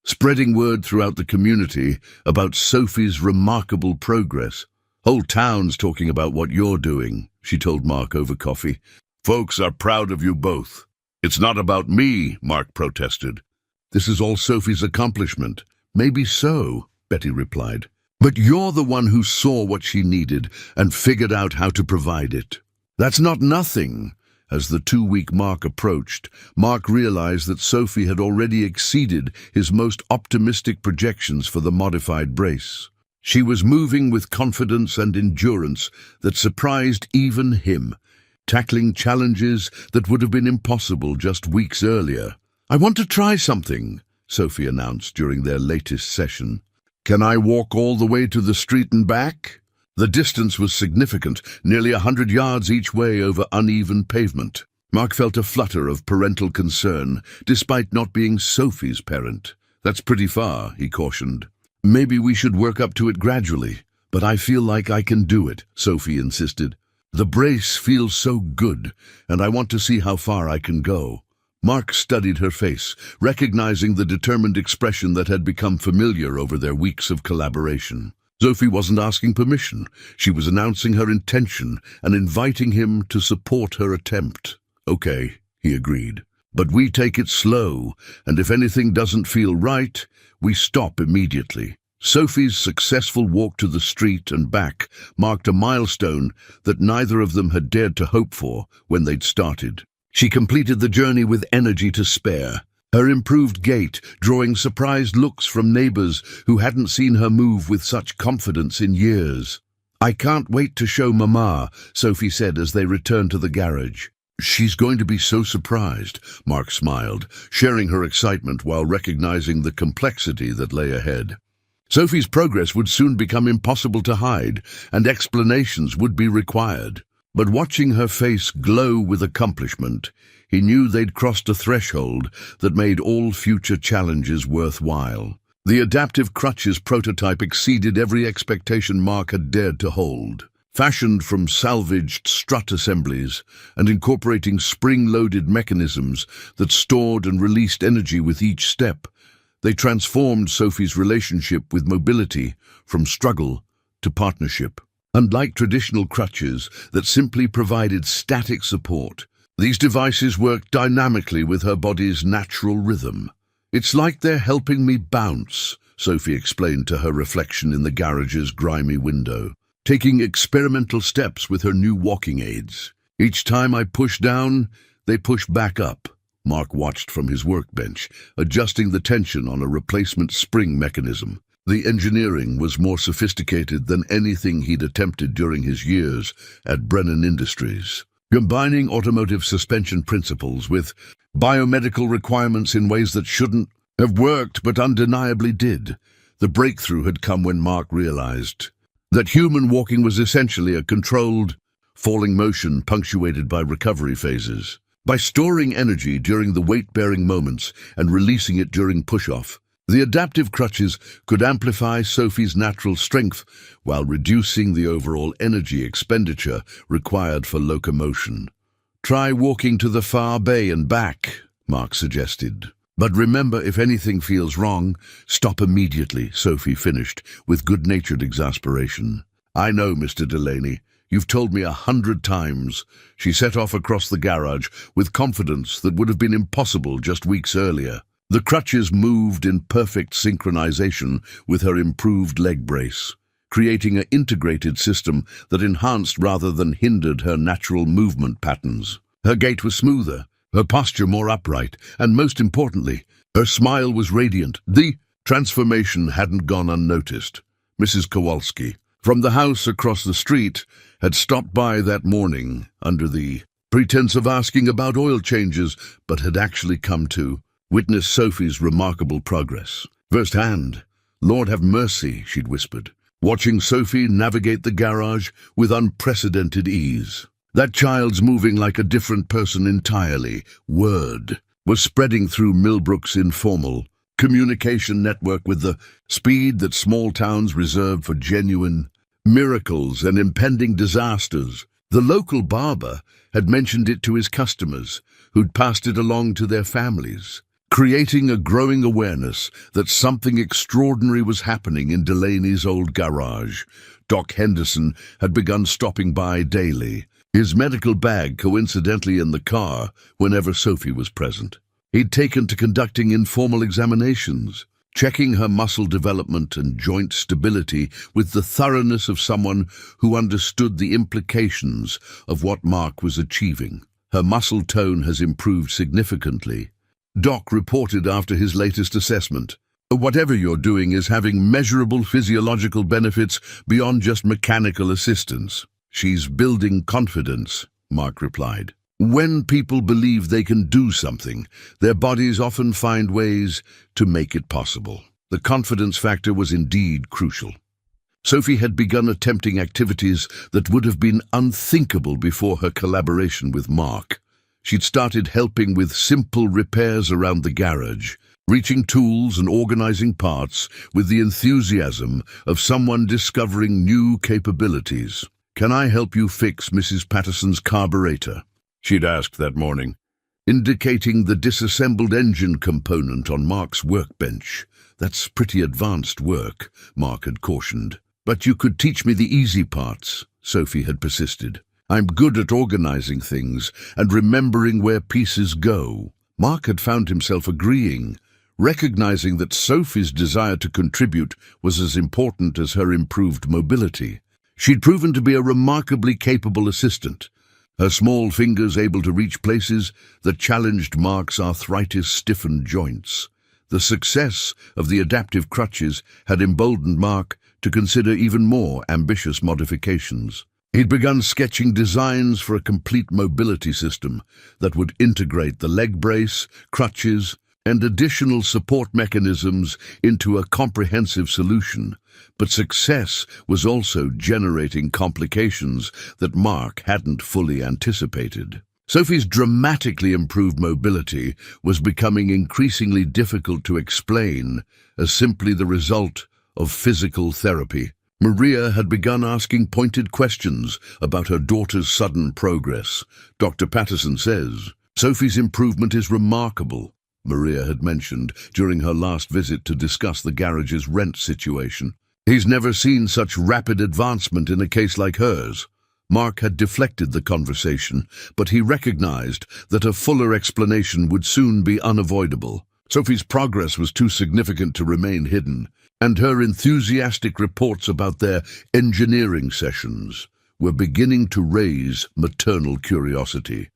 spreading word throughout the community about Sophie's remarkable progress. "Whole town's talking about what you're doing," she told Mark over coffee. "Folks are proud of you both." "It's not about me," Mark protested. "This is all Sophie's accomplishment." "Maybe so," Betty replied. "But you're the one who saw what she needed and figured out how to provide it. That's not nothing." As the 2-week mark approached, Mark realized that Sophie had already exceeded his most optimistic projections for the modified brace. She was moving with confidence and endurance that surprised even him, tackling challenges that would have been impossible just weeks earlier. "I want to try something," Sophie announced during their latest session. "Can I walk all the way to the street and back?" The distance was significant, nearly 100 yards each way over uneven pavement. Mark felt a flutter of parental concern, despite not being Sophie's parent. "That's pretty far," he cautioned. "Maybe we should work up to it gradually." "But I feel like I can do it," Sophie insisted. "The brace feels so good, and I want to see how far I can go." Mark studied her face, recognizing the determined expression that had become familiar over their weeks of collaboration. Sophie wasn't asking permission. She was announcing her intention and inviting him to support her attempt. "Okay," he agreed. "But we take it slow, and if anything doesn't feel right, we stop immediately." Sophie's successful walk to the street and back marked a milestone that neither of them had dared to hope for when they'd started. She completed the journey with energy to spare, her improved gait drawing surprised looks from neighbors who hadn't seen her move with such confidence in years. "I can't wait to show Mama," Sophie said as they returned to the garage. "She's going to be so surprised," Mark smiled, sharing her excitement while recognizing the complexity that lay ahead. Sophie's progress would soon become impossible to hide, and explanations would be required. But watching her face glow with accomplishment, he knew they'd crossed a threshold that made all future challenges worthwhile. The adaptive crutches prototype exceeded every expectation Mark had dared to hold. Fashioned from salvaged strut assemblies and incorporating spring-loaded mechanisms that stored and released energy with each step, they transformed Sophie's relationship with mobility from struggle to partnership. Unlike traditional crutches that simply provided static support, these devices worked dynamically with her body's natural rhythm. "It's like they're helping me bounce," Sophie explained to her reflection in the garage's grimy window, taking experimental steps with her new walking aids. "Each time I push down, they push back up." Mark watched from his workbench, adjusting the tension on a replacement spring mechanism. The engineering was more sophisticated than anything he'd attempted during his years at Brennan Industries. Combining automotive suspension principles with biomedical requirements in ways that shouldn't have worked but undeniably did, the breakthrough had come when Mark realized that human walking was essentially a controlled, falling motion punctuated by recovery phases. By storing energy during the weight-bearing moments and releasing it during push-off, the adaptive crutches could amplify Sophie's natural strength while reducing the overall energy expenditure required for locomotion. "Try walking to the far bay and back," Mark suggested. "But remember, if anything feels wrong, stop immediately," Sophie finished with good-natured exasperation. "I know, Mr. Delaney. You've told me 100 times." She set off across the garage with confidence that would have been impossible just weeks earlier. The crutches moved in perfect synchronization with her improved leg brace, creating an integrated system that enhanced rather than hindered her natural movement patterns. Her gait was smoother, her posture more upright, and most importantly, her smile was radiant. The transformation hadn't gone unnoticed. Mrs. Kowalski, from the house across the street, had stopped by that morning under the pretense of asking about oil changes, but had actually come to witness Sophie's remarkable progress firsthand. "Lord have mercy," she'd whispered, watching Sophie navigate the garage with unprecedented ease. "That child's moving like a different person entirely." Word was spreading through Millbrook's informal communication network with the speed that small towns reserved for genuine miracles and impending disasters. The local barber had mentioned it to his customers, who'd passed it along to their families, creating a growing awareness that something extraordinary was happening in Delaney's old garage. Doc Henderson had begun stopping by daily, his medical bag coincidentally in the car whenever Sophie was present. He'd taken to conducting informal examinations, checking her muscle development and joint stability with the thoroughness of someone who understood the implications of what Mark was achieving. "Her muscle tone has improved significantly," Doc reported after his latest assessment. "Whatever you're doing is having measurable physiological benefits beyond just mechanical assistance." "She's building confidence," Mark replied. "When people believe they can do something, their bodies often find ways to make it possible." The confidence factor was indeed crucial. Sophie had begun attempting activities that would have been unthinkable before her collaboration with Mark. She'd started helping with simple repairs around the garage, reaching tools and organizing parts with the enthusiasm of someone discovering new capabilities. "Can I help you fix Mrs. Patterson's carburetor?" she'd asked that morning, indicating the disassembled engine component on Mark's workbench. "That's pretty advanced work," Mark had cautioned. "But you could teach me the easy parts," Sophie had persisted. "I'm good at organizing things and remembering where pieces go." Mark had found himself agreeing, recognizing that Sophie's desire to contribute was as important as her improved mobility. She'd proven to be a remarkably capable assistant, her small fingers able to reach places that challenged Mark's arthritis-stiffened joints. The success of the adaptive crutches had emboldened Mark to consider even more ambitious modifications. He'd begun sketching designs for a complete mobility system that would integrate the leg brace, crutches, and additional support mechanisms into a comprehensive solution, but success was also generating complications that Mark hadn't fully anticipated. Sophie's dramatically improved mobility was becoming increasingly difficult to explain as simply the result of physical therapy. Maria had begun asking pointed questions about her daughter's sudden progress. Dr. Patterson says, "Sophie's improvement is remarkable," Maria had mentioned during her last visit to discuss the garage's rent situation. "He's never seen such rapid advancement in a case like hers." Mark had deflected the conversation, but he recognized that a fuller explanation would soon be unavoidable. Sophie's progress was too significant to remain hidden, and her enthusiastic reports about their engineering sessions were beginning to raise maternal curiosity.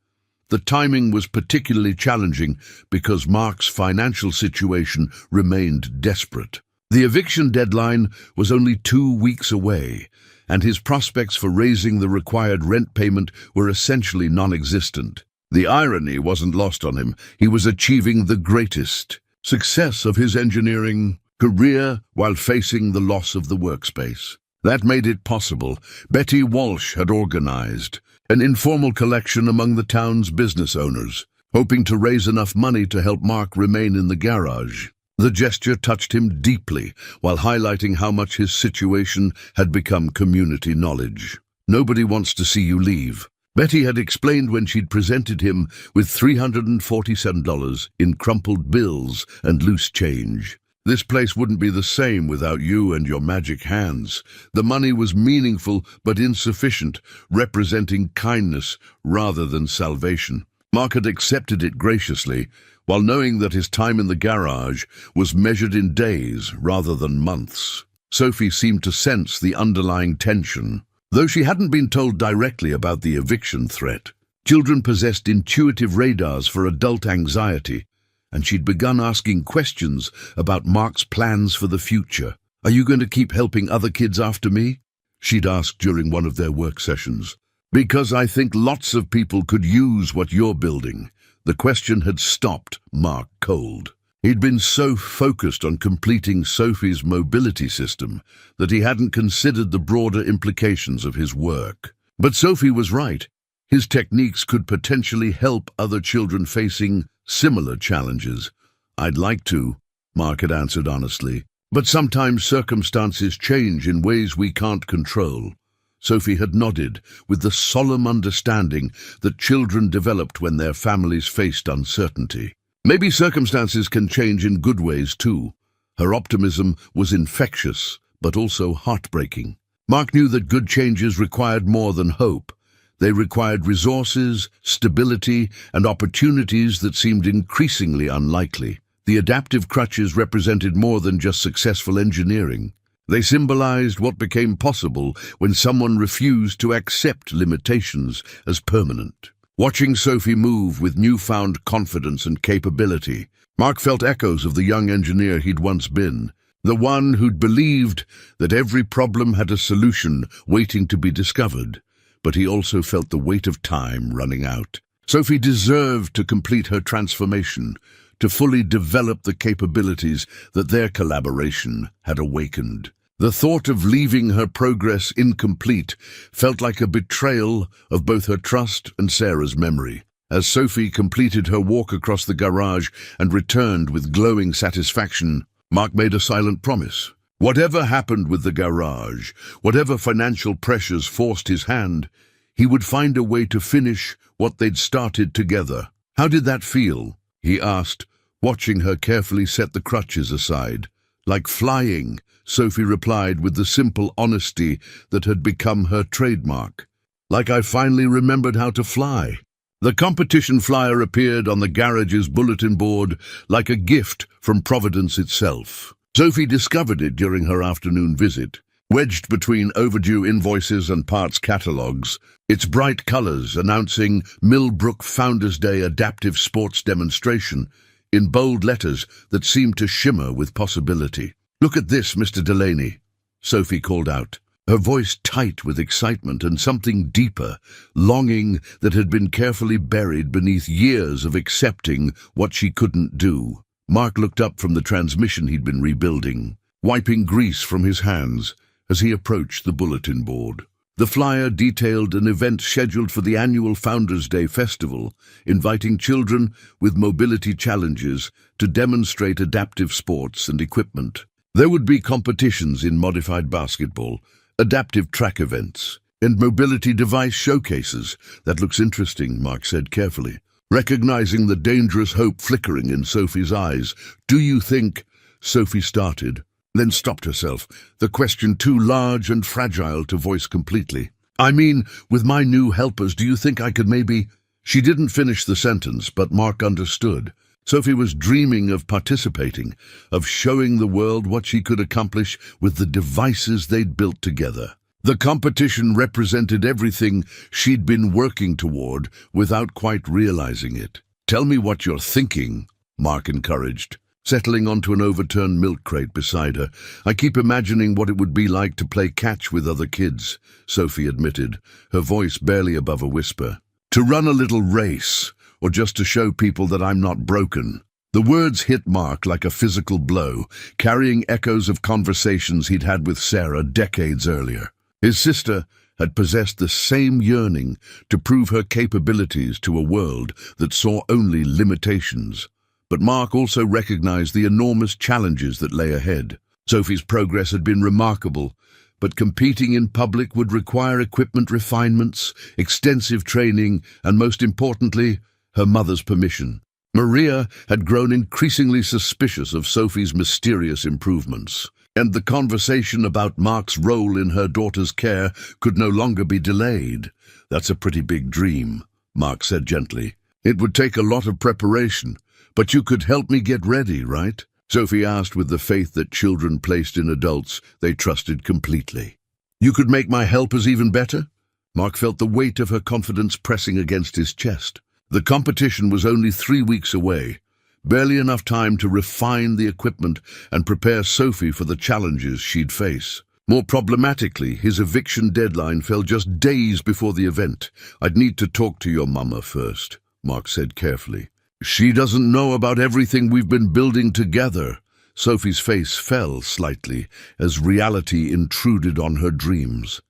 The timing was particularly challenging because Mark's financial situation remained desperate. The eviction deadline was only 2 weeks away, and his prospects for raising the required rent payment were essentially non-existent. The irony wasn't lost on him. He was achieving the greatest success of his engineering career while facing the loss of the workspace. That made it possible. Betty Walsh had organized an informal collection among the town's business owners, hoping to raise enough money to help Mark remain in the garage. The gesture touched him deeply, while highlighting how much his situation had become community knowledge. "Nobody wants to see you leave," Betty had explained when she'd presented him with $347 in crumpled bills and loose change. "This place wouldn't be the same without you and your magic hands." The money was meaningful but insufficient, representing kindness rather than salvation. Mark had accepted it graciously, while knowing that his time in the garage was measured in days rather than months. Sophie seemed to sense the underlying tension. Though she hadn't been told directly about the eviction threat, children possessed intuitive radars for adult anxiety, and she'd begun asking questions about Mark's plans for the future. "Are you going to keep helping other kids after me?" she'd asked during one of their work sessions. "Because I think lots of people could use what you're building." The question had stopped Mark cold. He'd been so focused on completing Sophie's mobility system that he hadn't considered the broader implications of his work. But Sophie was right. His techniques could potentially help other children facing similar challenges. "I'd like to," Mark had answered honestly. "But sometimes circumstances change in ways we can't control." Sophie had nodded, with the solemn understanding that children developed when their families faced uncertainty. Maybe circumstances can change in good ways too. Her optimism was infectious, but also heartbreaking. Mark knew that good changes required more than hope. They required resources, stability, and opportunities that seemed increasingly unlikely. The adaptive crutches represented more than just successful engineering. They symbolized what became possible when someone refused to accept limitations as permanent. Watching Sophie move with newfound confidence and capability, Mark felt echoes of the young engineer he'd once been, the one who'd believed that every problem had a solution waiting to be discovered. But he also felt the weight of time running out. Sophie deserved to complete her transformation, to fully develop the capabilities that their collaboration had awakened. The thought of leaving her progress incomplete felt like a betrayal of both her trust and Sarah's memory. As Sophie completed her walk across the garage and returned with glowing satisfaction, Mark made a silent promise. Whatever happened with the garage, whatever financial pressures forced his hand, he would find a way to finish what they'd started together. "How did that feel?" he asked, watching her carefully set the crutches aside. "Like flying," Sophie replied with the simple honesty that had become her trademark. "Like I finally remembered how to fly." The competition flyer appeared on the garage's bulletin board like a gift from Providence itself. Sophie discovered it during her afternoon visit. Wedged between overdue invoices and parts catalogs, its bright colors announcing Millbrook Founders Day Adaptive Sports Demonstration in bold letters that seemed to shimmer with possibility. "Look at this, Mr. Delaney," Sophie called out, her voice tight with excitement and something deeper, longing that had been carefully buried beneath years of accepting what she couldn't do. Mark looked up from the transmission he'd been rebuilding, wiping grease from his hands as he approached the bulletin board. The flyer detailed an event scheduled for the annual Founders' Day festival, inviting children with mobility challenges to demonstrate adaptive sports and equipment. There would be competitions in modified basketball, adaptive track events, and mobility device showcases. That looks interesting, Mark said carefully, recognizing the dangerous hope flickering in Sophie's eyes. Do you think? Sophie started, then stopped herself, the question too large and fragile to voice completely. I mean, with my new helpers, do you think I could maybe... She didn't finish the sentence, but Mark understood. Sophie was dreaming of participating, of showing the world what she could accomplish with the devices they'd built together. The competition represented everything she'd been working toward without quite realizing it. Tell me what you're thinking, Mark encouraged, settling onto an overturned milk crate beside her. I keep imagining what it would be like to play catch with other kids, Sophie admitted, her voice barely above a whisper. To run a little race, or just to show people that I'm not broken. The words hit Mark like a physical blow, carrying echoes of conversations he'd had with Sarah decades earlier. His sister had possessed the same yearning to prove her capabilities to a world that saw only limitations. But Mark also recognized the enormous challenges that lay ahead. Sophie's progress had been remarkable, but competing in public would require equipment refinements, extensive training, and most importantly, her mother's permission. Maria had grown increasingly suspicious of Sophie's mysterious improvements, and the conversation about Mark's role in her daughter's care could no longer be delayed. That's a pretty big dream, Mark said gently. It would take a lot of preparation, but you could help me get ready, right? Sophie asked with the faith that children placed in adults they trusted completely. You could make my helpers even better? Mark felt the weight of her confidence pressing against his chest. The competition was only 3 weeks away, barely enough time to refine the equipment and prepare Sophie for the challenges she'd face. More problematically, his eviction deadline fell just days before the event. I'd need to talk to your mama first, Mark said carefully. She doesn't know about everything we've been building together. Sophie's face fell slightly as reality intruded on her dreams.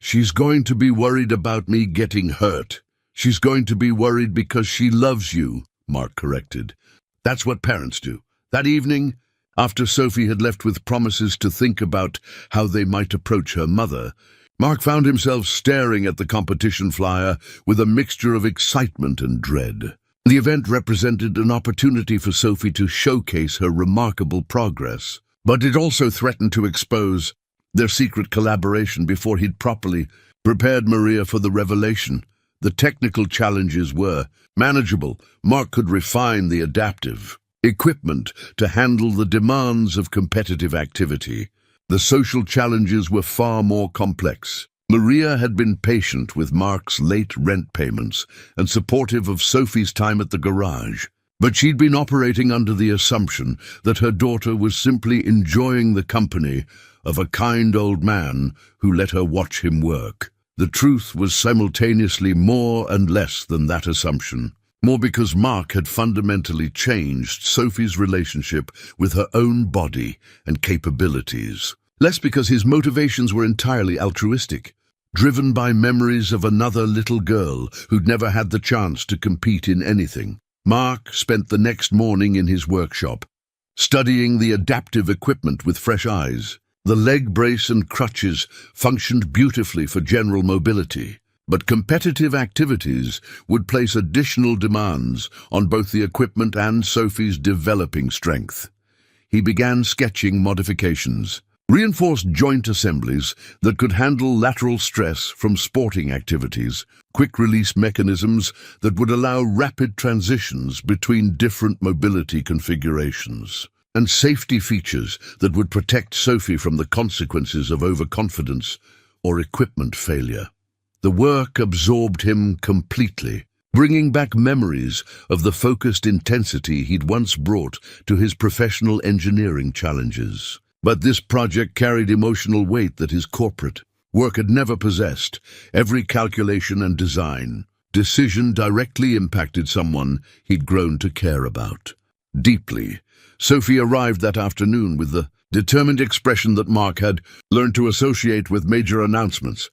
She's going to be worried about me getting hurt. She's going to be worried because she loves you, Mark corrected. That's what parents do. That evening, after Sophie had left with promises to think about how they might approach her mother, Mark found himself staring at the competition flyer with a mixture of excitement and dread. The event represented an opportunity for Sophie to showcase her remarkable progress, but it also threatened to expose their secret collaboration before he'd properly prepared Maria for the revelation. The technical challenges were manageable. Mark could refine the adaptive equipment to handle the demands of competitive activity. The social challenges were far more complex. Maria had been patient with Mark's late rent payments and supportive of Sophie's time at the garage, but she'd been operating under the assumption that her daughter was simply enjoying the company of a kind old man who let her watch him work. The truth was simultaneously more and less than that assumption, more because Mark had fundamentally changed Sophie's relationship with her own body and capabilities, less because his motivations were entirely altruistic, driven by memories of another little girl who'd never had the chance to compete in anything. Mark spent the next morning in his workshop, studying the adaptive equipment with fresh eyes. The leg brace and crutches functioned beautifully for general mobility, but competitive activities would place additional demands on both the equipment and Sophie's developing strength. He began sketching modifications, reinforced joint assemblies that could handle lateral stress from sporting activities, quick-release mechanisms that would allow rapid transitions between different mobility configurations, and safety features that would protect Sophie from the consequences of overconfidence or equipment failure. The work absorbed him completely, bringing back memories of the focused intensity he'd once brought to his professional engineering challenges. But this project carried emotional weight that his corporate work had never possessed. Every calculation and decision directly impacted someone he'd grown to care about deeply. Sophie arrived that afternoon with the determined expression that Mark had learned to associate with major announcements.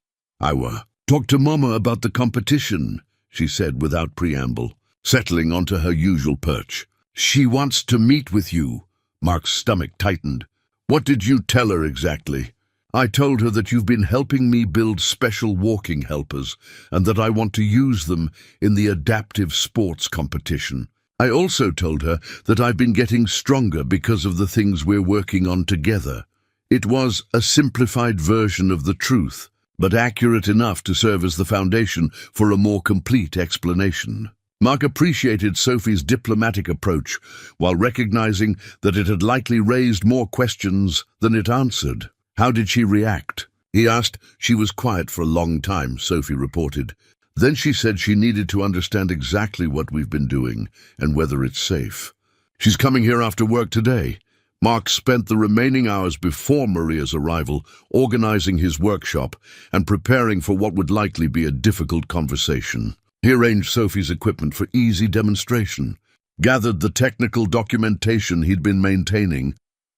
Talk to Mama about the competition," she said without preamble, settling onto her usual perch. "She wants to meet with you." Mark's stomach tightened. "What did you tell her exactly?" "I told her that you've been helping me build special walking helpers and that I want to use them in the adaptive sports competition. I also told her that I've been getting stronger because of the things we're working on together." It was a simplified version of the truth, but accurate enough to serve as the foundation for a more complete explanation. Mark appreciated Sophie's diplomatic approach, while recognizing that it had likely raised more questions than it answered. "How did she react?" he asked. "She was quiet for a long time," Sophie reported. "Then she said she needed to understand exactly what we've been doing and whether it's safe. She's coming here after work today." Mark spent the remaining hours before Maria's arrival organizing his workshop and preparing for what would likely be a difficult conversation. He arranged Sophie's equipment for easy demonstration, gathered the technical documentation he'd been maintaining,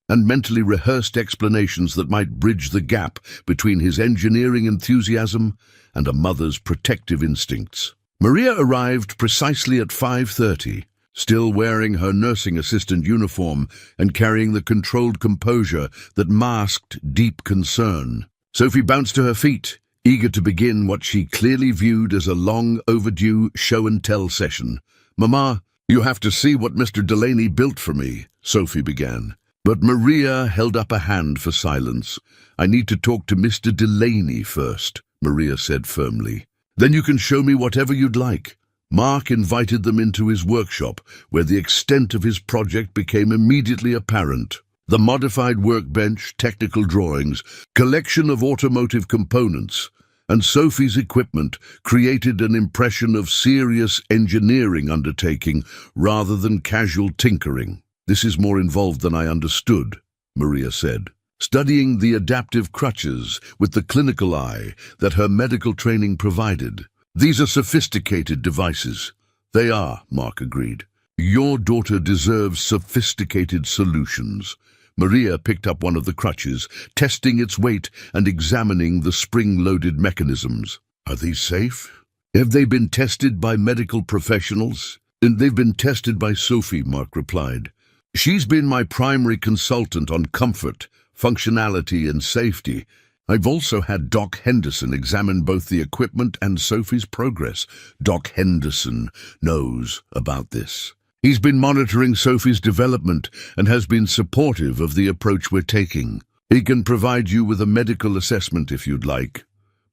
and mentally rehearsed explanations that might bridge the gap between his engineering enthusiasm and a mother's protective instincts. Maria arrived precisely at 5:30, still wearing her nursing assistant uniform and carrying the controlled composure that masked deep concern. Sophie bounced to her feet, eager to begin what she clearly viewed as a long-overdue show-and-tell session. "Mama, you have to see what Mr. Delaney built for me," Sophie began. But Maria held up a hand for silence. "I need to talk to Mr. Delaney first," Maria said firmly. "Then you can show me whatever you'd like." Mark invited them into his workshop, where the extent of his project became immediately apparent. The modified workbench, technical drawings, collection of automotive components, and Sophie's equipment created an impression of serious engineering undertaking rather than casual tinkering. "This is more involved than I understood," Maria said, studying the adaptive crutches with the clinical eye that her medical training provided. "These are sophisticated devices." "They are," Mark agreed. "Your daughter deserves sophisticated solutions." Maria picked up one of the crutches, testing its weight and examining the spring-loaded mechanisms. "Are these safe?" "Have they been tested by medical professionals?" "They've been tested by Sophie," Mark replied. "She's been my primary consultant on comfort, functionality, and safety. I've also had Doc Henderson examine both the equipment and Sophie's progress." "Doc Henderson knows about this. He's been monitoring Sophie's development and has been supportive of the approach we're taking. He can provide you with a medical assessment if you'd like."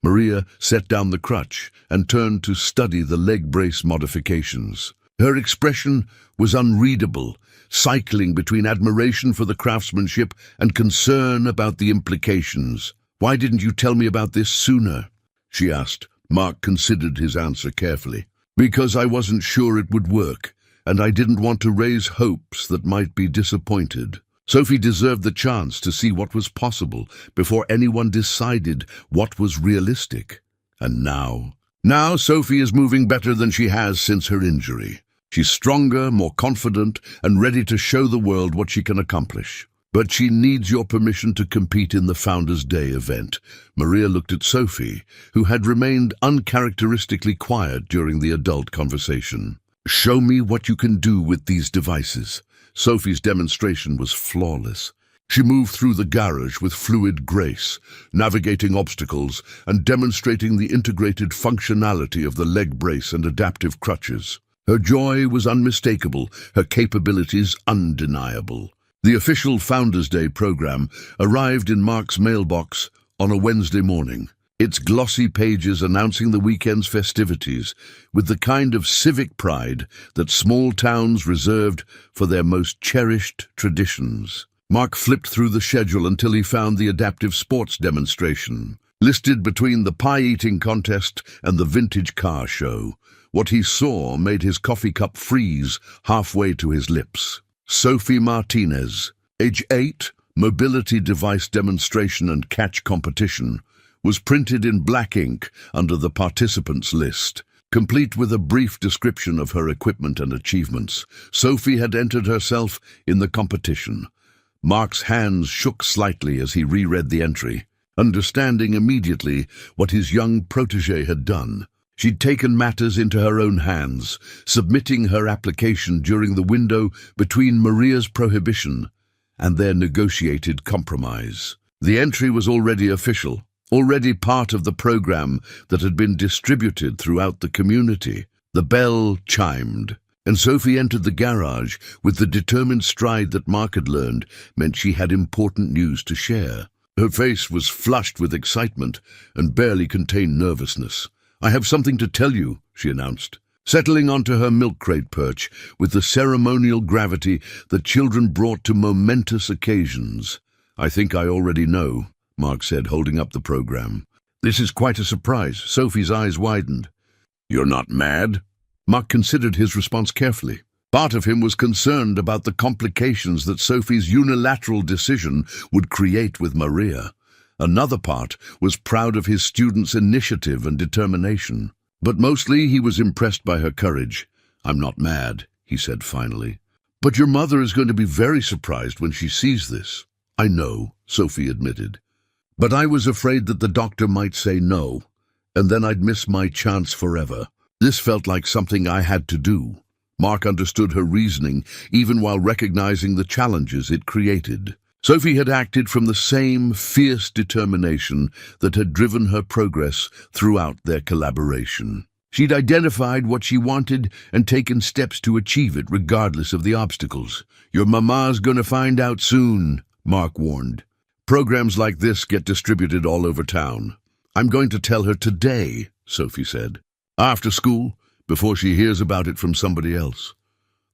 Maria set down the crutch and turned to study the leg brace modifications. Her expression was unreadable, cycling between admiration for the craftsmanship and concern about the implications. "Why didn't you tell me about this sooner?" she asked. Mark considered his answer carefully. "Because I wasn't sure it would work, and I didn't want to raise hopes that might be disappointed. Sophie deserved the chance to see what was possible before anyone decided what was realistic. And now Sophie is moving better than she has since her injury. She's stronger, more confident, and ready to show the world what she can accomplish. But she needs your permission to compete in the Founders' Day event." Maria looked at Sophie, who had remained uncharacteristically quiet during the adult conversation. "Show me what you can do with these devices." Sophie's demonstration was flawless. She moved through the garage with fluid grace, navigating obstacles and demonstrating the integrated functionality of the leg brace and adaptive crutches. Her joy was unmistakable, her capabilities undeniable. The official Founders' Day program arrived in Mark's mailbox on a Wednesday morning, its glossy pages announcing the weekend's festivities with the kind of civic pride that small towns reserved for their most cherished traditions. Mark flipped through the schedule until he found the adaptive sports demonstration, listed between the pie-eating contest and the vintage car show. What he saw made his coffee cup freeze halfway to his lips. Sophie Martinez, age 8, mobility device demonstration and catch competition, was printed in black ink under the participants list. Complete with a brief description of her equipment and achievements, Sophie had entered herself in the competition. Mark's hands shook slightly as he reread the entry, understanding immediately what his young protégé had done. She'd taken matters into her own hands, submitting her application during the window between Maria's prohibition and their negotiated compromise. The entry was already official, already part of the program that had been distributed throughout the community. The bell chimed, and Sophie entered the garage with the determined stride that Mark had learned meant she had important news to share. Her face was flushed with excitement and barely contained nervousness. "I have something to tell you," she announced, settling onto her milk crate perch with the ceremonial gravity that children brought to momentous occasions. "I think I already know," Mark said, holding up the program. "This is quite a surprise." Sophie's eyes widened. "You're not mad?" Mark considered his response carefully. Part of him was concerned about the complications that Sophie's unilateral decision would create with Maria. Another part was proud of his student's initiative and determination. But mostly he was impressed by her courage. "I'm not mad," he said finally. "But your mother is going to be very surprised when she sees this." "I know," Sophie admitted. "But I was afraid that the doctor might say no, and then I'd miss my chance forever. This felt like something I had to do." Mark understood her reasoning, even while recognizing the challenges it created. Sophie had acted from the same fierce determination that had driven her progress throughout their collaboration. She'd identified what she wanted and taken steps to achieve it regardless of the obstacles. "Your mama's gonna find out soon," Mark warned. "Programs like this get distributed all over town." "I'm going to tell her today," Sophie said. "After school, before she hears about it from somebody else."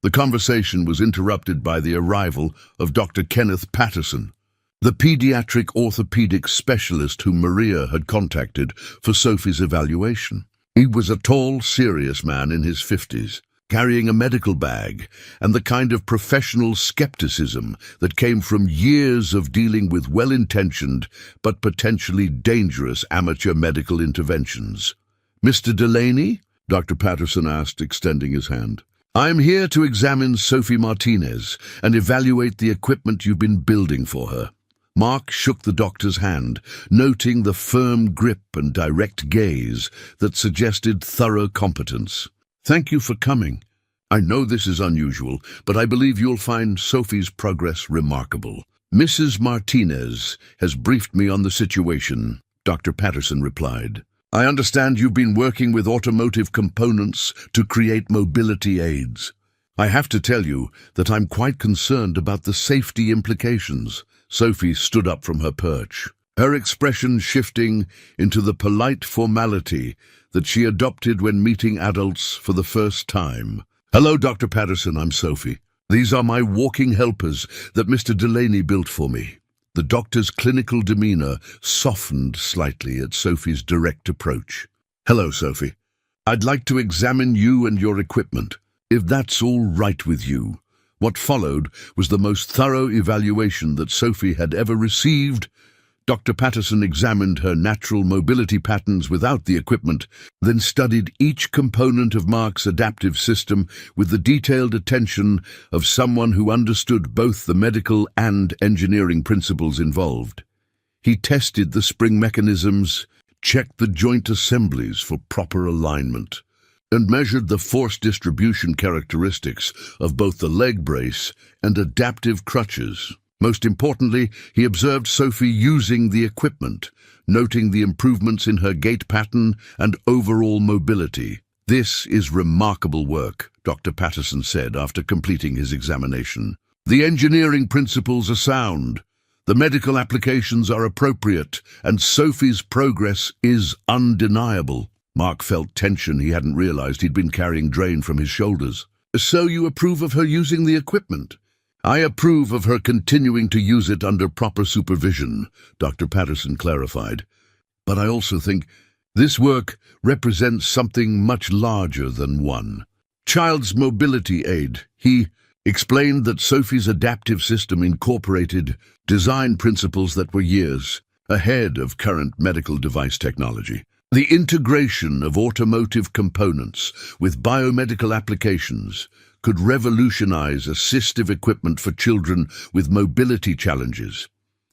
The conversation was interrupted by the arrival of Dr. Kenneth Patterson, the pediatric orthopedic specialist whom Maria had contacted for Sophie's evaluation. He was a tall, serious man in his 50s, carrying a medical bag and the kind of professional skepticism that came from years of dealing with well-intentioned but potentially dangerous amateur medical interventions. "Mr. Delaney?" Dr. Patterson asked, extending his hand. "I'm here to examine Sophie Martinez and evaluate the equipment you've been building for her." Mark shook the doctor's hand, noting the firm grip and direct gaze that suggested thorough competence. "Thank you for coming. I know this is unusual, but I believe you'll find Sophie's progress remarkable." "Mrs. Martinez has briefed me on the situation," Dr. Patterson replied. "I understand you've been working with automotive components to create mobility aids. I have to tell you that I'm quite concerned about the safety implications." Sophie stood up from her perch, her expression shifting into the polite formality that she adopted when meeting adults for the first time. "Hello, Dr. Patterson, I'm Sophie. These are my walking helpers that Mr. Delaney built for me." The doctor's clinical demeanor softened slightly at Sophie's direct approach. "Hello, Sophie. I'd like to examine you and your equipment, if that's all right with you." What followed was the most thorough evaluation that Sophie had ever received. Dr. Patterson examined her natural mobility patterns without the equipment, then studied each component of Mark's adaptive system with the detailed attention of someone who understood both the medical and engineering principles involved. He tested the spring mechanisms, checked the joint assemblies for proper alignment, and measured the force distribution characteristics of both the leg brace and adaptive crutches. Most importantly, he observed Sophie using the equipment, noting the improvements in her gait pattern and overall mobility. "This is remarkable work," Dr. Patterson said after completing his examination. "The engineering principles are sound, the medical applications are appropriate, and Sophie's progress is undeniable." Mark felt tension he hadn't realized he'd been carrying drain from his shoulders. "So you approve of her using the equipment?" "I approve of her continuing to use it under proper supervision," Dr. Patterson clarified. "But I also think this work represents something much larger than one child's mobility aid." He explained that Sophie's adaptive system incorporated design principles that were years ahead of current medical device technology. The integration of automotive components with biomedical applications could revolutionize assistive equipment for children with mobility challenges.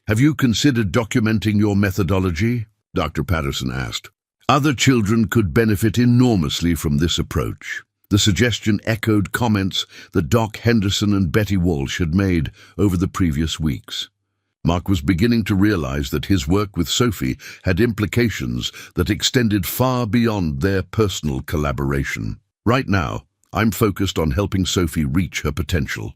Have you considered documenting your methodology? Dr. Patterson asked. Other children could benefit enormously from this approach. The suggestion echoed comments that Doc Henderson and Betty Walsh had made over the previous weeks. Mark was beginning to realize that his work with Sophie had implications that extended far beyond their personal collaboration. Right now, I'm focused on helping Sophie reach her potential,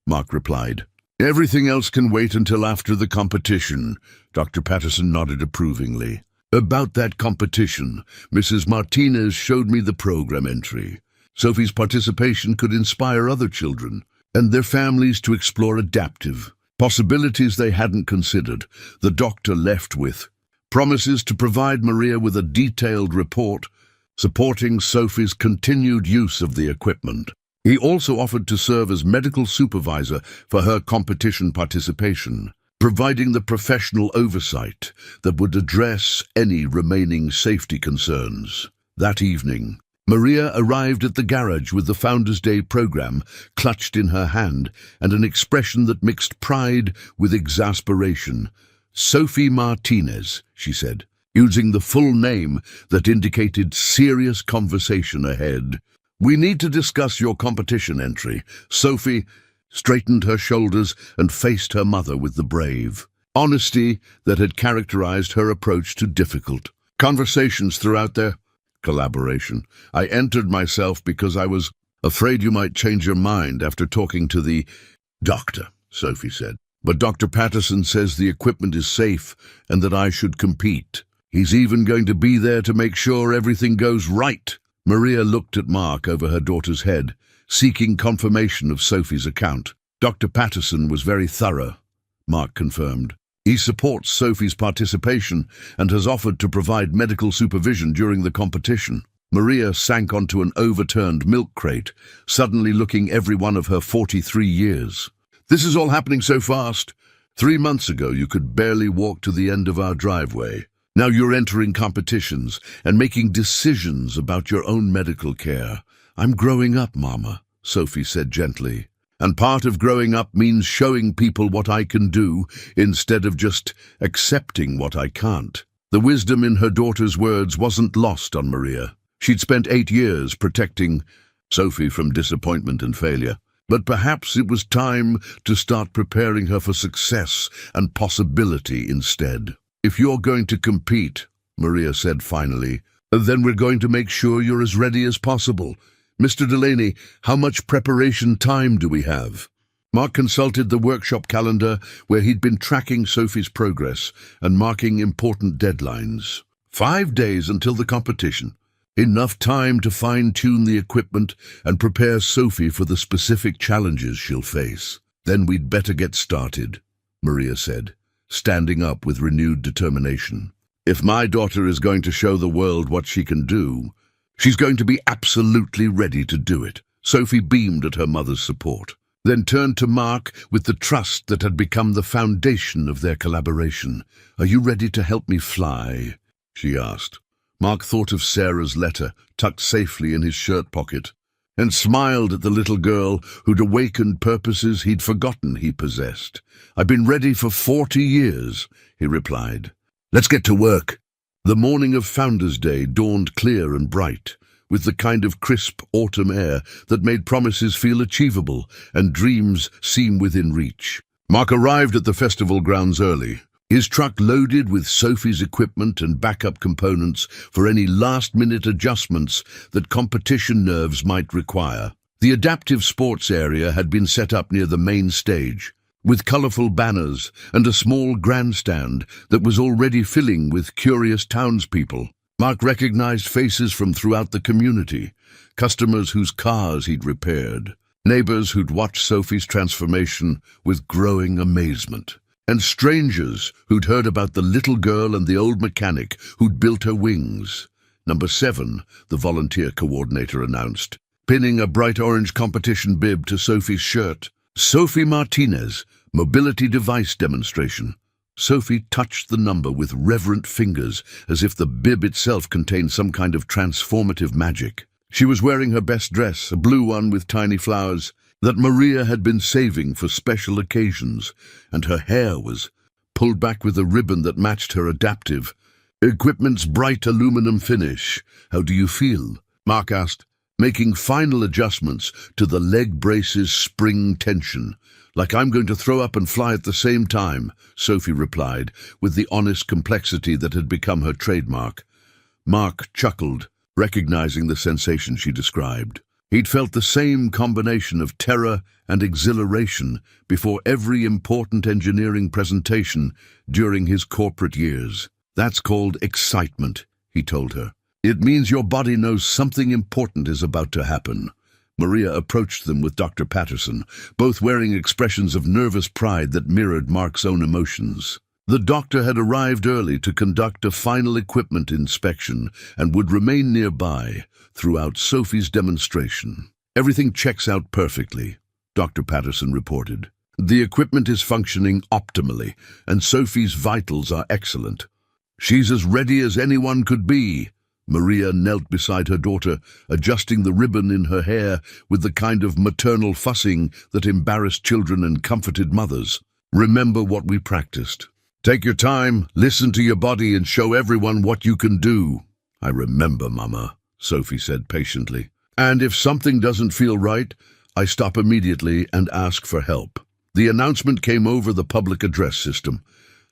Mark replied. Everything else can wait until after the competition, Dr. Patterson nodded approvingly. About that competition, Mrs. Martinez showed me the program entry. Sophie's participation could inspire other children and their families to explore adaptive possibilities they hadn't considered. The doctor left with promises to provide Maria with a detailed report supporting Sophie's continued use of the equipment. He also offered to serve as medical supervisor for her competition participation, providing the professional oversight that would address any remaining safety concerns. That evening, Maria arrived at the garage with the Founders' Day program clutched in her hand and an expression that mixed pride with exasperation. Sophie Martinez, she said, using the full name that indicated serious conversation ahead. We need to discuss your competition entry. Sophie straightened her shoulders and faced her mother with the brave honesty that had characterized her approach to difficult conversations throughout their collaboration. I entered myself because I was afraid you might change your mind after talking to the doctor, Sophie said. But Dr. Patterson says the equipment is safe and that I should compete. He's even going to be there to make sure everything goes right. Maria looked at Mark over her daughter's head, seeking confirmation of Sophie's account. Dr. Patterson was very thorough, Mark confirmed. He supports Sophie's participation and has offered to provide medical supervision during the competition. Maria sank onto an overturned milk crate, suddenly looking every one of her 43 years. This is all happening so fast. 3 months ago, you could barely walk to the end of our driveway. Now you're entering competitions and making decisions about your own medical care. I'm growing up, Mama, Sophie said gently. And part of growing up means showing people what I can do instead of just accepting what I can't. The wisdom in her daughter's words wasn't lost on Maria. She'd spent 8 years protecting Sophie from disappointment and failure. But perhaps it was time to start preparing her for success and possibility instead. If you're going to compete, Maria said finally, then we're going to make sure you're as ready as possible. Mr. Delaney, how much preparation time do we have? Mark consulted the workshop calendar where he'd been tracking Sophie's progress and marking important deadlines. 5 days until the competition. Enough time to fine-tune the equipment and prepare Sophie for the specific challenges she'll face. Then we'd better get started, Maria said, standing up with renewed determination. If my daughter is going to show the world what she can do, she's going to be absolutely ready to do it. Sophie beamed at her mother's support, then turned to Mark with the trust that had become the foundation of their collaboration. Are you ready to help me fly? She asked. Mark thought of Sarah's letter, tucked safely in his shirt pocket, and smiled at the little girl who'd awakened purposes he'd forgotten he possessed. I've been ready for 40 years, he replied. Let's get to work. The morning of Founders' Day dawned clear and bright, with the kind of crisp autumn air that made promises feel achievable and dreams seem within reach. Mark arrived at the festival grounds early, his truck loaded with Sophie's equipment and backup components for any last-minute adjustments that competition nerves might require. The adaptive sports area had been set up near the main stage, with colorful banners and a small grandstand that was already filling with curious townspeople. Mark recognized faces from throughout the community, customers whose cars he'd repaired, neighbors who'd watched Sophie's transformation with growing amazement, and strangers who'd heard about the little girl and the old mechanic who'd built her wings. Number 7, the volunteer coordinator announced, pinning a bright orange competition bib to Sophie's shirt. Sophie Martinez, mobility device demonstration. Sophie touched the number with reverent fingers, as if the bib itself contained some kind of transformative magic. She was wearing her best dress, a blue one with tiny flowers, that Maria had been saving for special occasions, and her hair was pulled back with a ribbon that matched her adaptive equipment's bright aluminum finish. "How do you feel?" Mark asked, making final adjustments to the leg brace's spring tension. "Like I'm going to throw up and fly at the same time," Sophie replied, with the honest complexity that had become her trademark. Mark chuckled, recognizing the sensation she described. He'd felt the same combination of terror and exhilaration before every important engineering presentation during his corporate years. "That's called excitement," he told her. "It means your body knows something important is about to happen." Maria approached them with Dr. Patterson, both wearing expressions of nervous pride that mirrored Mark's own emotions. The doctor had arrived early to conduct a final equipment inspection and would remain nearby throughout Sophie's demonstration. "Everything checks out perfectly," Dr. Patterson reported. "The equipment is functioning optimally, and Sophie's vitals are excellent. She's as ready as anyone could be." Maria knelt beside her daughter, adjusting the ribbon in her hair with the kind of maternal fussing that embarrassed children and comforted mothers. "Remember what we practiced. Take your time, listen to your body, and show everyone what you can do." "I remember, Mama," Sophie said patiently. "And if something doesn't feel right, I stop immediately and ask for help." The announcement came over the public address system.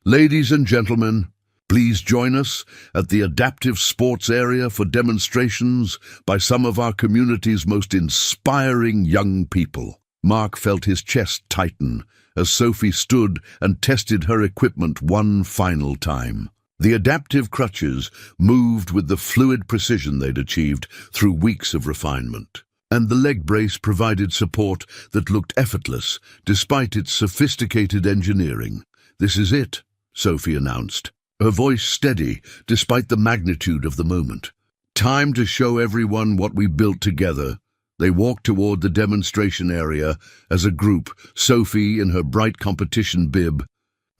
"Ladies and gentlemen, please join us at the adaptive sports area for demonstrations by some of our community's most inspiring young people." Mark felt his chest tighten as Sophie stood and tested her equipment one final time. The adaptive crutches moved with the fluid precision they'd achieved through weeks of refinement, and the leg brace provided support that looked effortless despite its sophisticated engineering. "This is it," Sophie announced, her voice steady despite the magnitude of the moment. "Time to show everyone what we built together." They walked toward the demonstration area as a group, Sophie in her bright competition bib,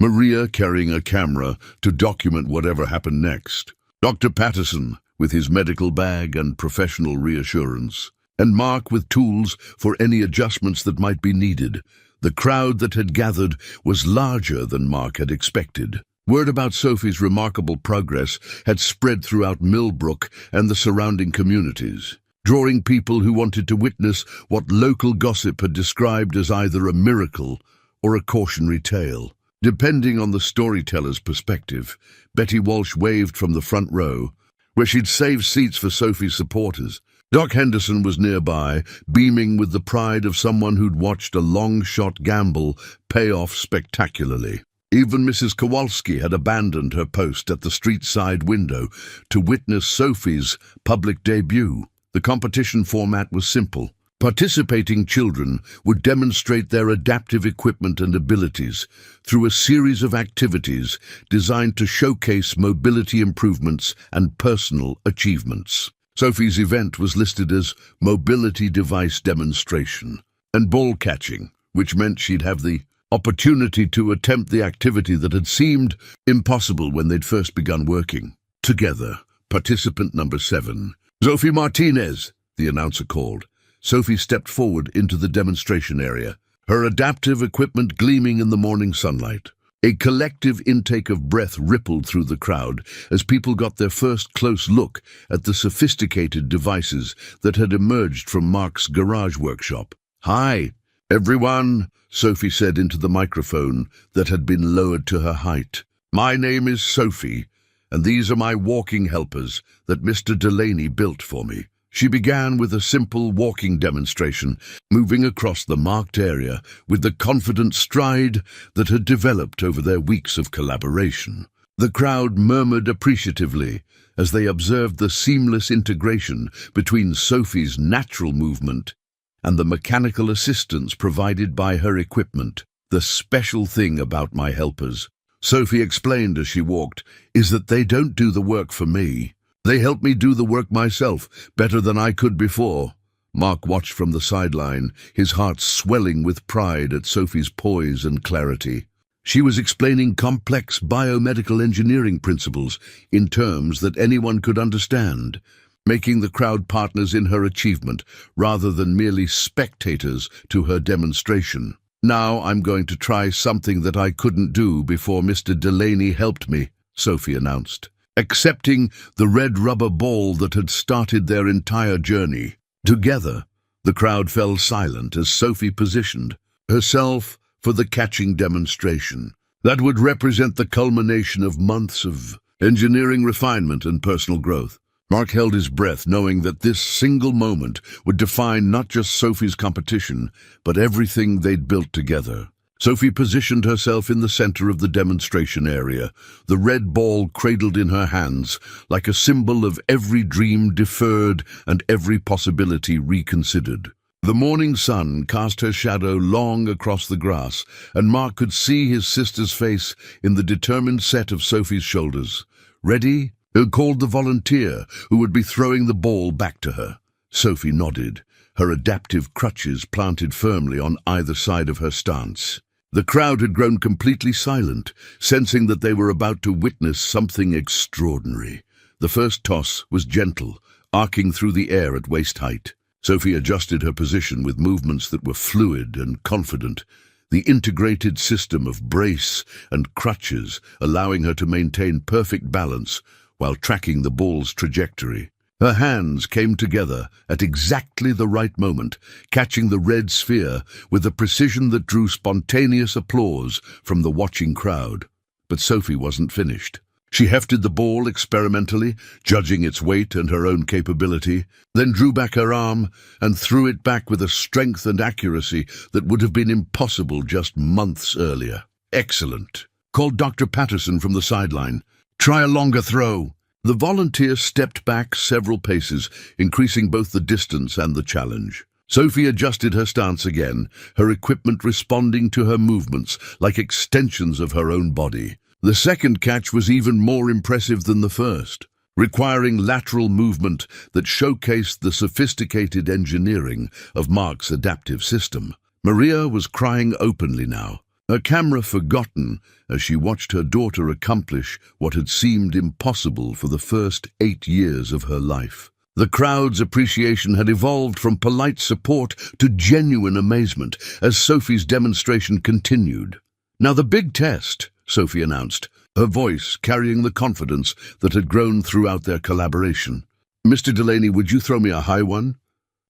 Maria carrying a camera to document whatever happened next, Dr. Patterson with his medical bag and professional reassurance, and Mark with tools for any adjustments that might be needed. The crowd that had gathered was larger than Mark had expected. Word about Sophie's remarkable progress had spread throughout Millbrook and the surrounding communities, drawing people who wanted to witness what local gossip had described as either a miracle or a cautionary tale. Depending on the storyteller's perspective, Betty Walsh waved from the front row, where she'd saved seats for Sophie's supporters. Doc Henderson was nearby, beaming with the pride of someone who'd watched a long-shot gamble pay off spectacularly. Even Mrs. Kowalski had abandoned her post at the street-side window to witness Sophie's public debut. The competition format was simple. Participating children would demonstrate their adaptive equipment and abilities through a series of activities designed to showcase mobility improvements and personal achievements. Sophie's event was listed as mobility device demonstration and ball catching, which meant she'd have the opportunity to attempt the activity that had seemed impossible when they'd first begun working. Together, participant number 7, "Sophie Martinez," the announcer called. Sophie stepped forward into the demonstration area, her adaptive equipment gleaming in the morning sunlight. A collective intake of breath rippled through the crowd as people got their first close look at the sophisticated devices that had emerged from Mark's garage workshop. "Hi, everyone," Sophie said into the microphone that had been lowered to her height. "My name is Sophie, and these are my walking helpers that Mr. Delaney built for me." She began with a simple walking demonstration, moving across the marked area with the confident stride that had developed over their weeks of collaboration. The crowd murmured appreciatively as they observed the seamless integration between Sophie's natural movement and the mechanical assistance provided by her equipment. "The special thing about my helpers," Sophie explained as she walked, "is that they don't do the work for me. They help me do the work myself better than I could before." Mark watched from the sideline, his heart swelling with pride at Sophie's poise and clarity. She was explaining complex biomedical engineering principles in terms that anyone could understand, making the crowd partners in her achievement rather than merely spectators to her demonstration. "Now I'm going to try something that I couldn't do before Mr. Delaney helped me," Sophie announced, accepting the red rubber ball that had started their entire journey. Together, the crowd fell silent as Sophie positioned herself for the catching demonstration. That would represent the culmination of months of engineering refinement and personal growth. Mark held his breath, knowing that this single moment would define not just Sophie's competition, but everything they'd built together. Sophie positioned herself in the center of the demonstration area, the red ball cradled in her hands, like a symbol of every dream deferred and every possibility reconsidered. The morning sun cast her shadow long across the grass, and Mark could see his sister's face in the determined set of Sophie's shoulders. "Ready?" He called the volunteer who would be throwing the ball back to her. Sophie nodded, her adaptive crutches planted firmly on either side of her stance. The crowd had grown completely silent, sensing that they were about to witness something extraordinary. The first toss was gentle, arcing through the air at waist height. Sophie adjusted her position with movements that were fluid and confident, the integrated system of brace and crutches allowing her to maintain perfect balance while tracking the ball's trajectory. Her hands came together at exactly the right moment, catching the red sphere with a precision that drew spontaneous applause from the watching crowd. But Sophie wasn't finished. She hefted the ball experimentally, judging its weight and her own capability, then drew back her arm and threw it back with a strength and accuracy that would have been impossible just months earlier. "Excellent," called Dr. Patterson from the sideline. "Try a longer throw." The volunteer stepped back several paces, increasing both the distance and the challenge. Sophie adjusted her stance again, her equipment responding to her movements like extensions of her own body. The second catch was even more impressive than the first, requiring lateral movement that showcased the sophisticated engineering of Mark's adaptive system. Maria was crying openly now, her camera forgotten as she watched her daughter accomplish what had seemed impossible for the first 8 years of her life. The crowd's appreciation had evolved from polite support to genuine amazement as Sophie's demonstration continued. "Now the big test," Sophie announced, her voice carrying the confidence that had grown throughout their collaboration. "Mr. Delaney, would you throw me a high one?"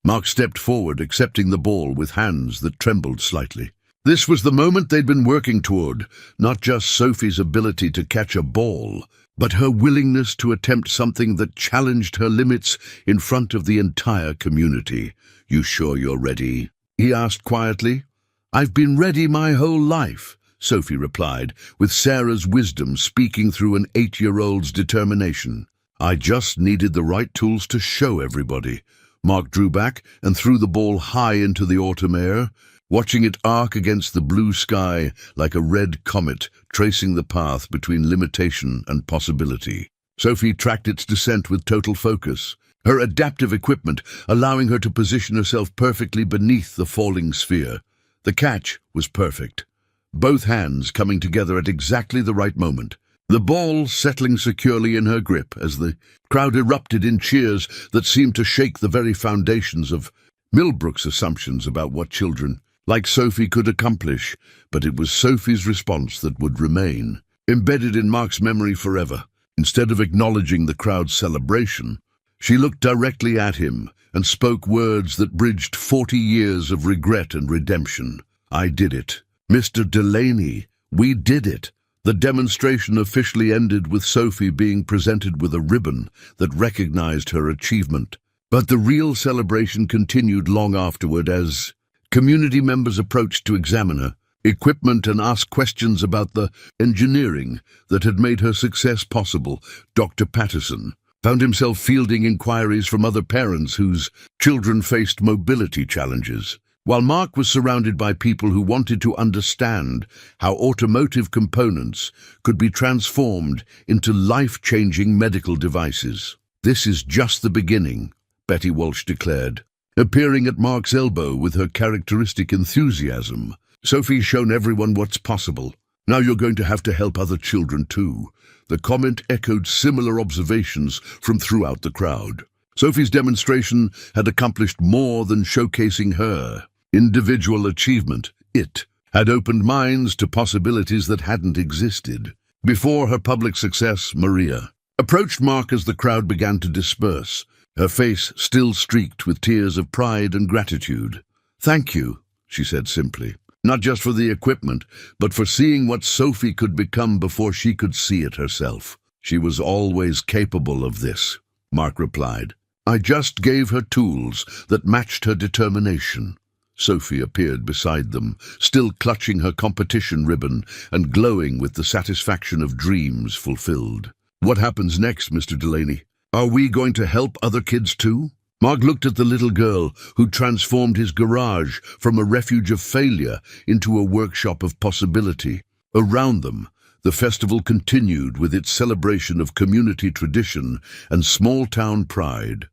Mark stepped forward, accepting the ball with hands that trembled slightly. This was the moment they'd been working toward, not just Sophie's ability to catch a ball, but her willingness to attempt something that challenged her limits in front of the entire community. "You sure you're ready?" he asked quietly. "I've been ready my whole life," Sophie replied, with Sarah's wisdom speaking through an 8-year-old's determination. "I just needed the right tools to show everybody." Mark drew back and threw the ball high into the autumn air, watching it arc against the blue sky like a red comet tracing the path between limitation and possibility. Sophie tracked its descent with total focus, her adaptive equipment allowing her to position herself perfectly beneath the falling sphere. The catch was perfect, both hands coming together at exactly the right moment, the ball settling securely in her grip as the crowd erupted in cheers that seemed to shake the very foundations of Millbrook's assumptions about what children like Sophie could accomplish. But it was Sophie's response that would remain, embedded in Mark's memory forever. Instead of acknowledging the crowd's celebration, she looked directly at him and spoke words that bridged 40 years of regret and redemption. "I did it. Mr. Delaney, we did it." The demonstration officially ended with Sophie being presented with a ribbon that recognized her achievement. But the real celebration continued long afterward as community members approached to examine her equipment and ask questions about the engineering that had made her success possible. Dr. Patterson found himself fielding inquiries from other parents whose children faced mobility challenges, while Mark was surrounded by people who wanted to understand how automotive components could be transformed into life-changing medical devices. "This is just the beginning," Betty Walsh declared, appearing at Mark's elbow with her characteristic enthusiasm. "Sophie's shown everyone what's possible. Now you're going to have to help other children too. The comment echoed similar observations from throughout the crowd. Sophie's demonstration had accomplished more than showcasing her individual achievement. It had opened minds to possibilities that hadn't existed. Before her public success, Maria approached Mark as the crowd began to disperse, her face still streaked with tears of pride and gratitude. "Thank you," she said simply. "Not just for the equipment, but for seeing what Sophie could become before she could see it herself." "She was always capable of this," Mark replied. "I just gave her tools that matched her determination." Sophie appeared beside them, still clutching her competition ribbon and glowing with the satisfaction of dreams fulfilled. "What happens next, Mr. Delaney? Are we going to help other kids too?" Mark looked at the little girl who transformed his garage from a refuge of failure into a workshop of possibility. Around them, the festival continued with its celebration of community tradition and small-town pride.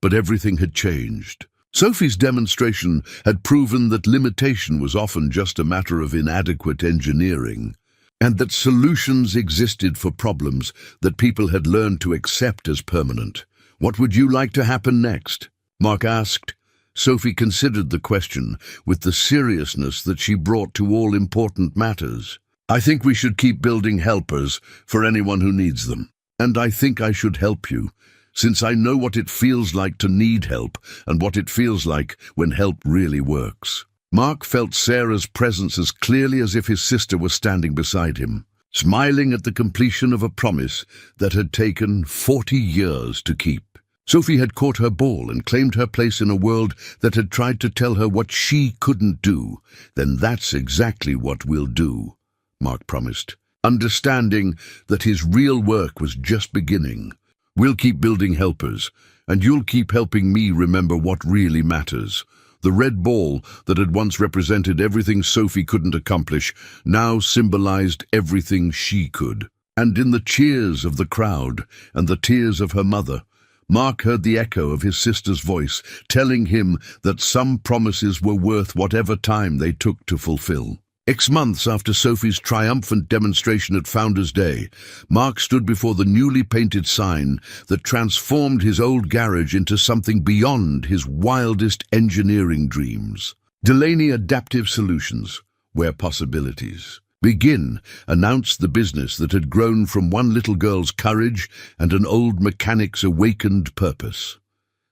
But everything had changed. Sophie's demonstration had proven that limitation was often just a matter of inadequate engineering, and that solutions existed for problems that people had learned to accept as permanent. "What would you like to happen next?" Mark asked. Sophie considered the question with the seriousness that she brought to all important matters. "I think we should keep building helpers for anyone who needs them. And I think I should help you, since I know what it feels like to need help and what it feels like when help really works." Mark felt Sarah's presence as clearly as if his sister was standing beside him, smiling at the completion of a promise that had taken 40 years to keep. Sophie had caught her ball and claimed her place in a world that had tried to tell her what she couldn't do. "Then that's exactly what we'll do," Mark promised, understanding that his real work was just beginning. "We'll keep building helpers, and you'll keep helping me remember what really matters." The red ball that had once represented everything Sophie couldn't accomplish now symbolized everything she could. And in the cheers of the crowd and the tears of her mother, Mark heard the echo of his sister's voice, telling him that some promises were worth whatever time they took to fulfill. 6 months after Sophie's triumphant demonstration at Founders' Day, Mark stood before the newly painted sign that transformed his old garage into something beyond his wildest engineering dreams. Delaney Adaptive Solutions, where possibilities begin, announced the business that had grown from one little girl's courage and an old mechanic's awakened purpose.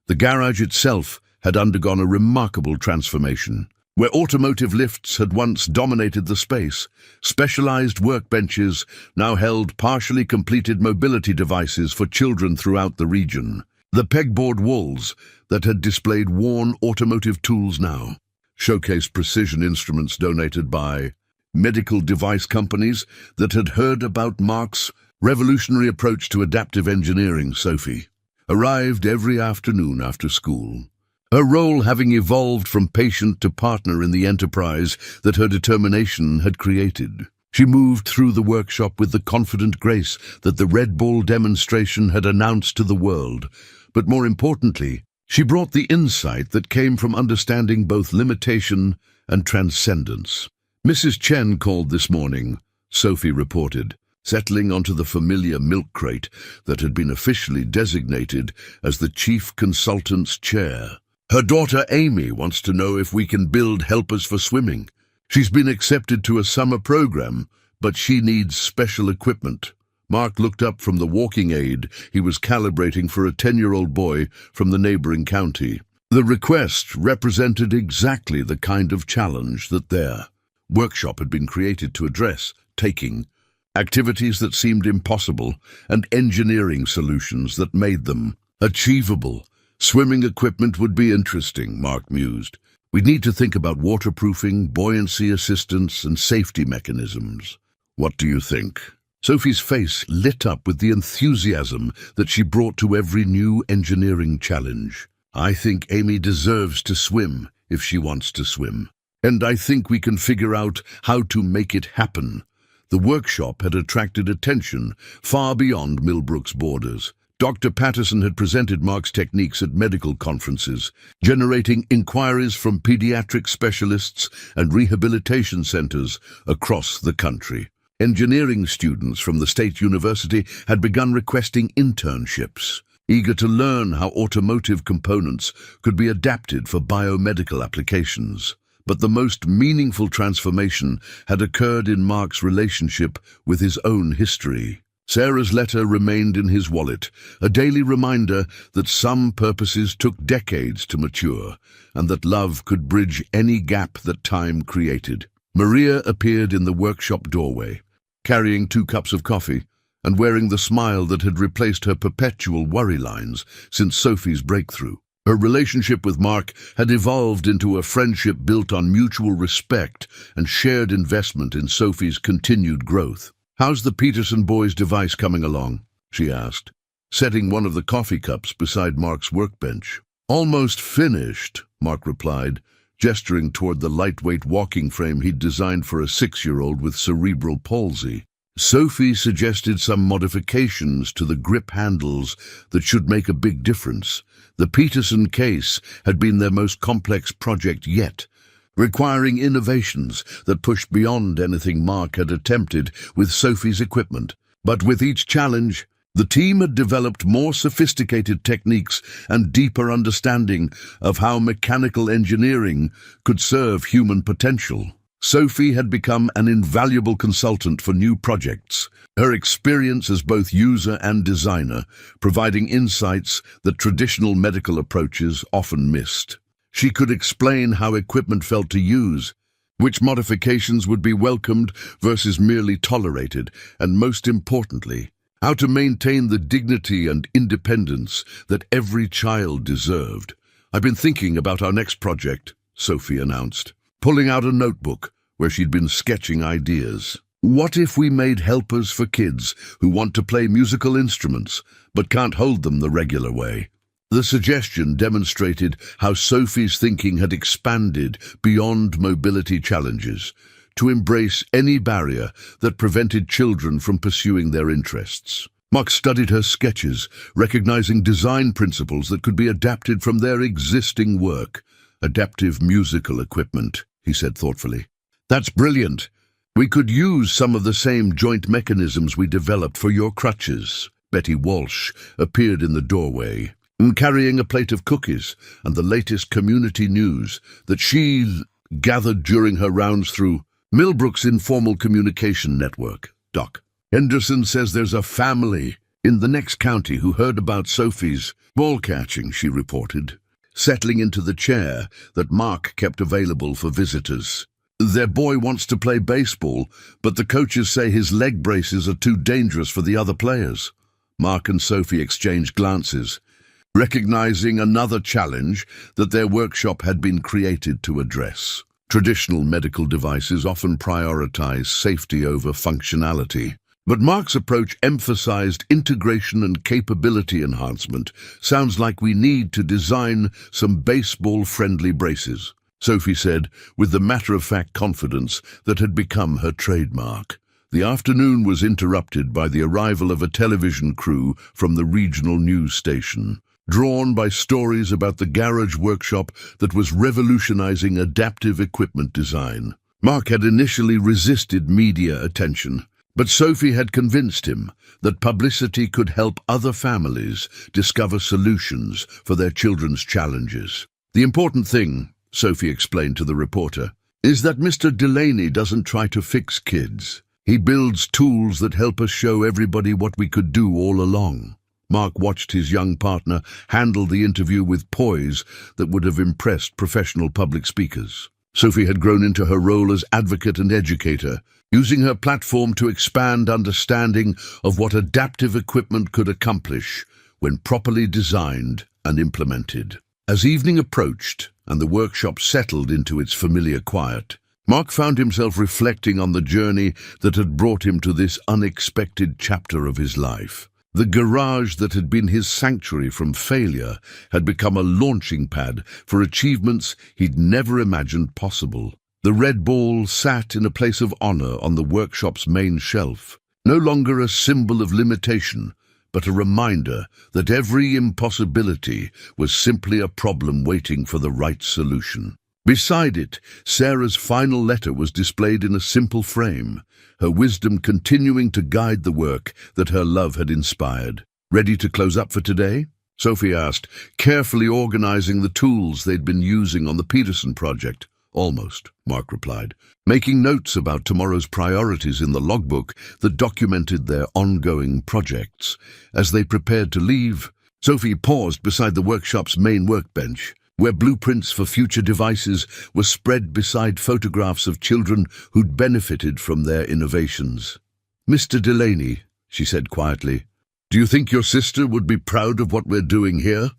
The garage itself had undergone a remarkable transformation. Where automotive lifts had once dominated the space, specialized workbenches now held partially completed mobility devices for children throughout the region. The pegboard walls that had displayed worn automotive tools now showcased precision instruments donated by medical device companies that had heard about Mark's revolutionary approach to adaptive engineering. Sophie arrived every afternoon after school, her role having evolved from patient to partner in the enterprise that her determination had created. She moved through the workshop with the confident grace that the Red Bull demonstration had announced to the world, but more importantly, she brought the insight that came from understanding both limitation and transcendence. "Mrs. Chen called this morning," Sophie reported, settling onto the familiar milk crate that had been officially designated as the chief consultant's chair. "Her daughter Amy wants to know if we can build helpers for swimming. She's been accepted to a summer program, but she needs special equipment." Mark looked up from the walking aid he was calibrating for a 10-year-old boy from the neighboring county. The request represented exactly the kind of challenge that their workshop had been created to address, taking activities that seemed impossible and engineering solutions that made them achievable. "Swimming equipment would be interesting," Mark mused. "We'd need to think about waterproofing, buoyancy assistance, and safety mechanisms. What do you think?" Sophie's face lit up with the enthusiasm that she brought to every new engineering challenge. "I think Amy deserves to swim if she wants to swim. And I think we can figure out how to make it happen." The workshop had attracted attention far beyond Millbrook's borders. Dr. Patterson had presented Mark's techniques at medical conferences, generating inquiries from pediatric specialists and rehabilitation centers across the country. Engineering students from the state university had begun requesting internships, eager to learn how automotive components could be adapted for biomedical applications. But the most meaningful transformation had occurred in Mark's relationship with his own history. Sarah's letter remained in his wallet, a daily reminder that some purposes took decades to mature, and that love could bridge any gap that time created. Maria appeared in the workshop doorway, carrying 2 cups of coffee, and wearing the smile that had replaced her perpetual worry lines since Sophie's breakthrough. Her relationship with Mark had evolved into a friendship built on mutual respect and shared investment in Sophie's continued growth. "How's the Peterson boys' device coming along?" she asked, setting one of the coffee cups beside Mark's workbench. "Almost finished," Mark replied, gesturing toward the lightweight walking frame he'd designed for a 6-year-old with cerebral palsy. Sophie suggested some modifications to the grip handles that should make a big difference. The Peterson case had been their most complex project yet, requiring innovations that pushed beyond anything Mark had attempted with Sophie's equipment. But with each challenge, the team had developed more sophisticated techniques and deeper understanding of how mechanical engineering could serve human potential. Sophie had become an invaluable consultant for new projects, her experience as both user and designer providing insights that traditional medical approaches often missed. She could explain how equipment felt to use, which modifications would be welcomed versus merely tolerated, and most importantly, how to maintain the dignity and independence that every child deserved. "I've been thinking about our next project," Sophie announced, pulling out a notebook where she'd been sketching ideas. "What if we made helpers for kids who want to play musical instruments but can't hold them the regular way?" The suggestion demonstrated how Sophie's thinking had expanded beyond mobility challenges to embrace any barrier that prevented children from pursuing their interests. Mark studied her sketches, recognizing design principles that could be adapted from their existing work. "Adaptive musical equipment," he said thoughtfully. "That's brilliant. We could use some of the same joint mechanisms we developed for your crutches." Betty Walsh appeared in the doorway, carrying a plate of cookies and the latest community news that she gathered during her rounds through Millbrook's informal communication network. "Doc, Henderson says there's a family in the next county who heard about Sophie's ball catching," she reported, settling into the chair that Mark kept available for visitors. "Their boy wants to play baseball, but the coaches say his leg braces are too dangerous for the other players." Mark and Sophie exchanged glances, recognizing another challenge that their workshop had been created to address. Traditional medical devices often prioritize safety over functionality, but Mark's approach emphasized integration and capability enhancement. "Sounds like we need to design some baseball-friendly braces," Sophie said, with the matter-of-fact confidence that had become her trademark. The afternoon was interrupted by the arrival of a television crew from the regional news station, drawn by stories about the garage workshop that was revolutionizing adaptive equipment design. Mark had initially resisted media attention, but Sophie had convinced him that publicity could help other families discover solutions for their children's challenges. "The important thing," Sophie explained to the reporter, "is that Mr. Delaney doesn't try to fix kids. He builds tools that help us show everybody what we could do all along." Mark watched his young partner handle the interview with poise that would have impressed professional public speakers. Sophie had grown into her role as advocate and educator, using her platform to expand understanding of what adaptive equipment could accomplish when properly designed and implemented. As evening approached and the workshop settled into its familiar quiet, Mark found himself reflecting on the journey that had brought him to this unexpected chapter of his life. The garage that had been his sanctuary from failure had become a launching pad for achievements he'd never imagined possible. The red ball sat in a place of honor on the workshop's main shelf, no longer a symbol of limitation, but a reminder that every impossibility was simply a problem waiting for the right solution. Beside it, Sarah's final letter was displayed in a simple frame, her wisdom continuing to guide the work that her love had inspired. "Ready to close up for today?" Sophie asked, carefully organizing the tools they'd been using on the Peterson project. "Almost," Mark replied, making notes about tomorrow's priorities in the logbook that documented their ongoing projects. As they prepared to leave, Sophie paused beside the workshop's main workbench, where blueprints for future devices were spread beside photographs of children who'd benefited from their innovations. "Mr. Delaney," she said quietly, "do you think your sister would be proud of what we're doing here?"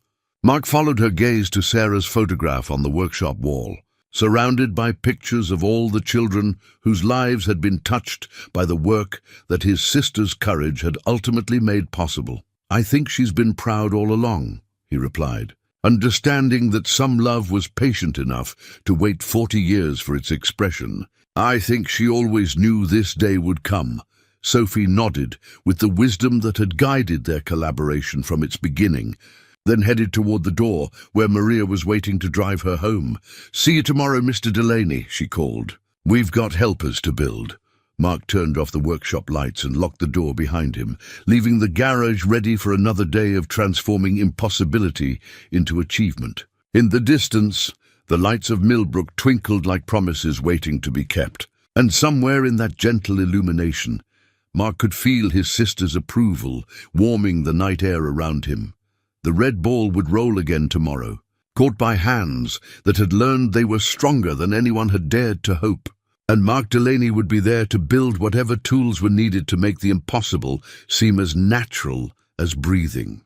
Mark followed her gaze to Sarah's photograph on the workshop wall, surrounded by pictures of all the children whose lives had been touched by the work that his sister's courage had ultimately made possible. "I think she's been proud all along," he replied, understanding that some love was patient enough to wait 40 years for its expression. "I think she always knew this day would come." Sophie nodded with the wisdom that had guided their collaboration from its beginning, then headed toward the door where Maria was waiting to drive her home. "See you tomorrow, Mr. Delaney," she called. "We've got helpers to build." Mark turned off the workshop lights and locked the door behind him, leaving the garage ready for another day of transforming impossibility into achievement. In the distance, the lights of Millbrook twinkled like promises waiting to be kept, and somewhere in that gentle illumination, Mark could feel his sister's approval warming the night air around him. The red ball would roll again tomorrow, caught by hands that had learned they were stronger than anyone had dared to hope. And Mark Delaney would be there to build whatever tools were needed to make the impossible seem as natural as breathing.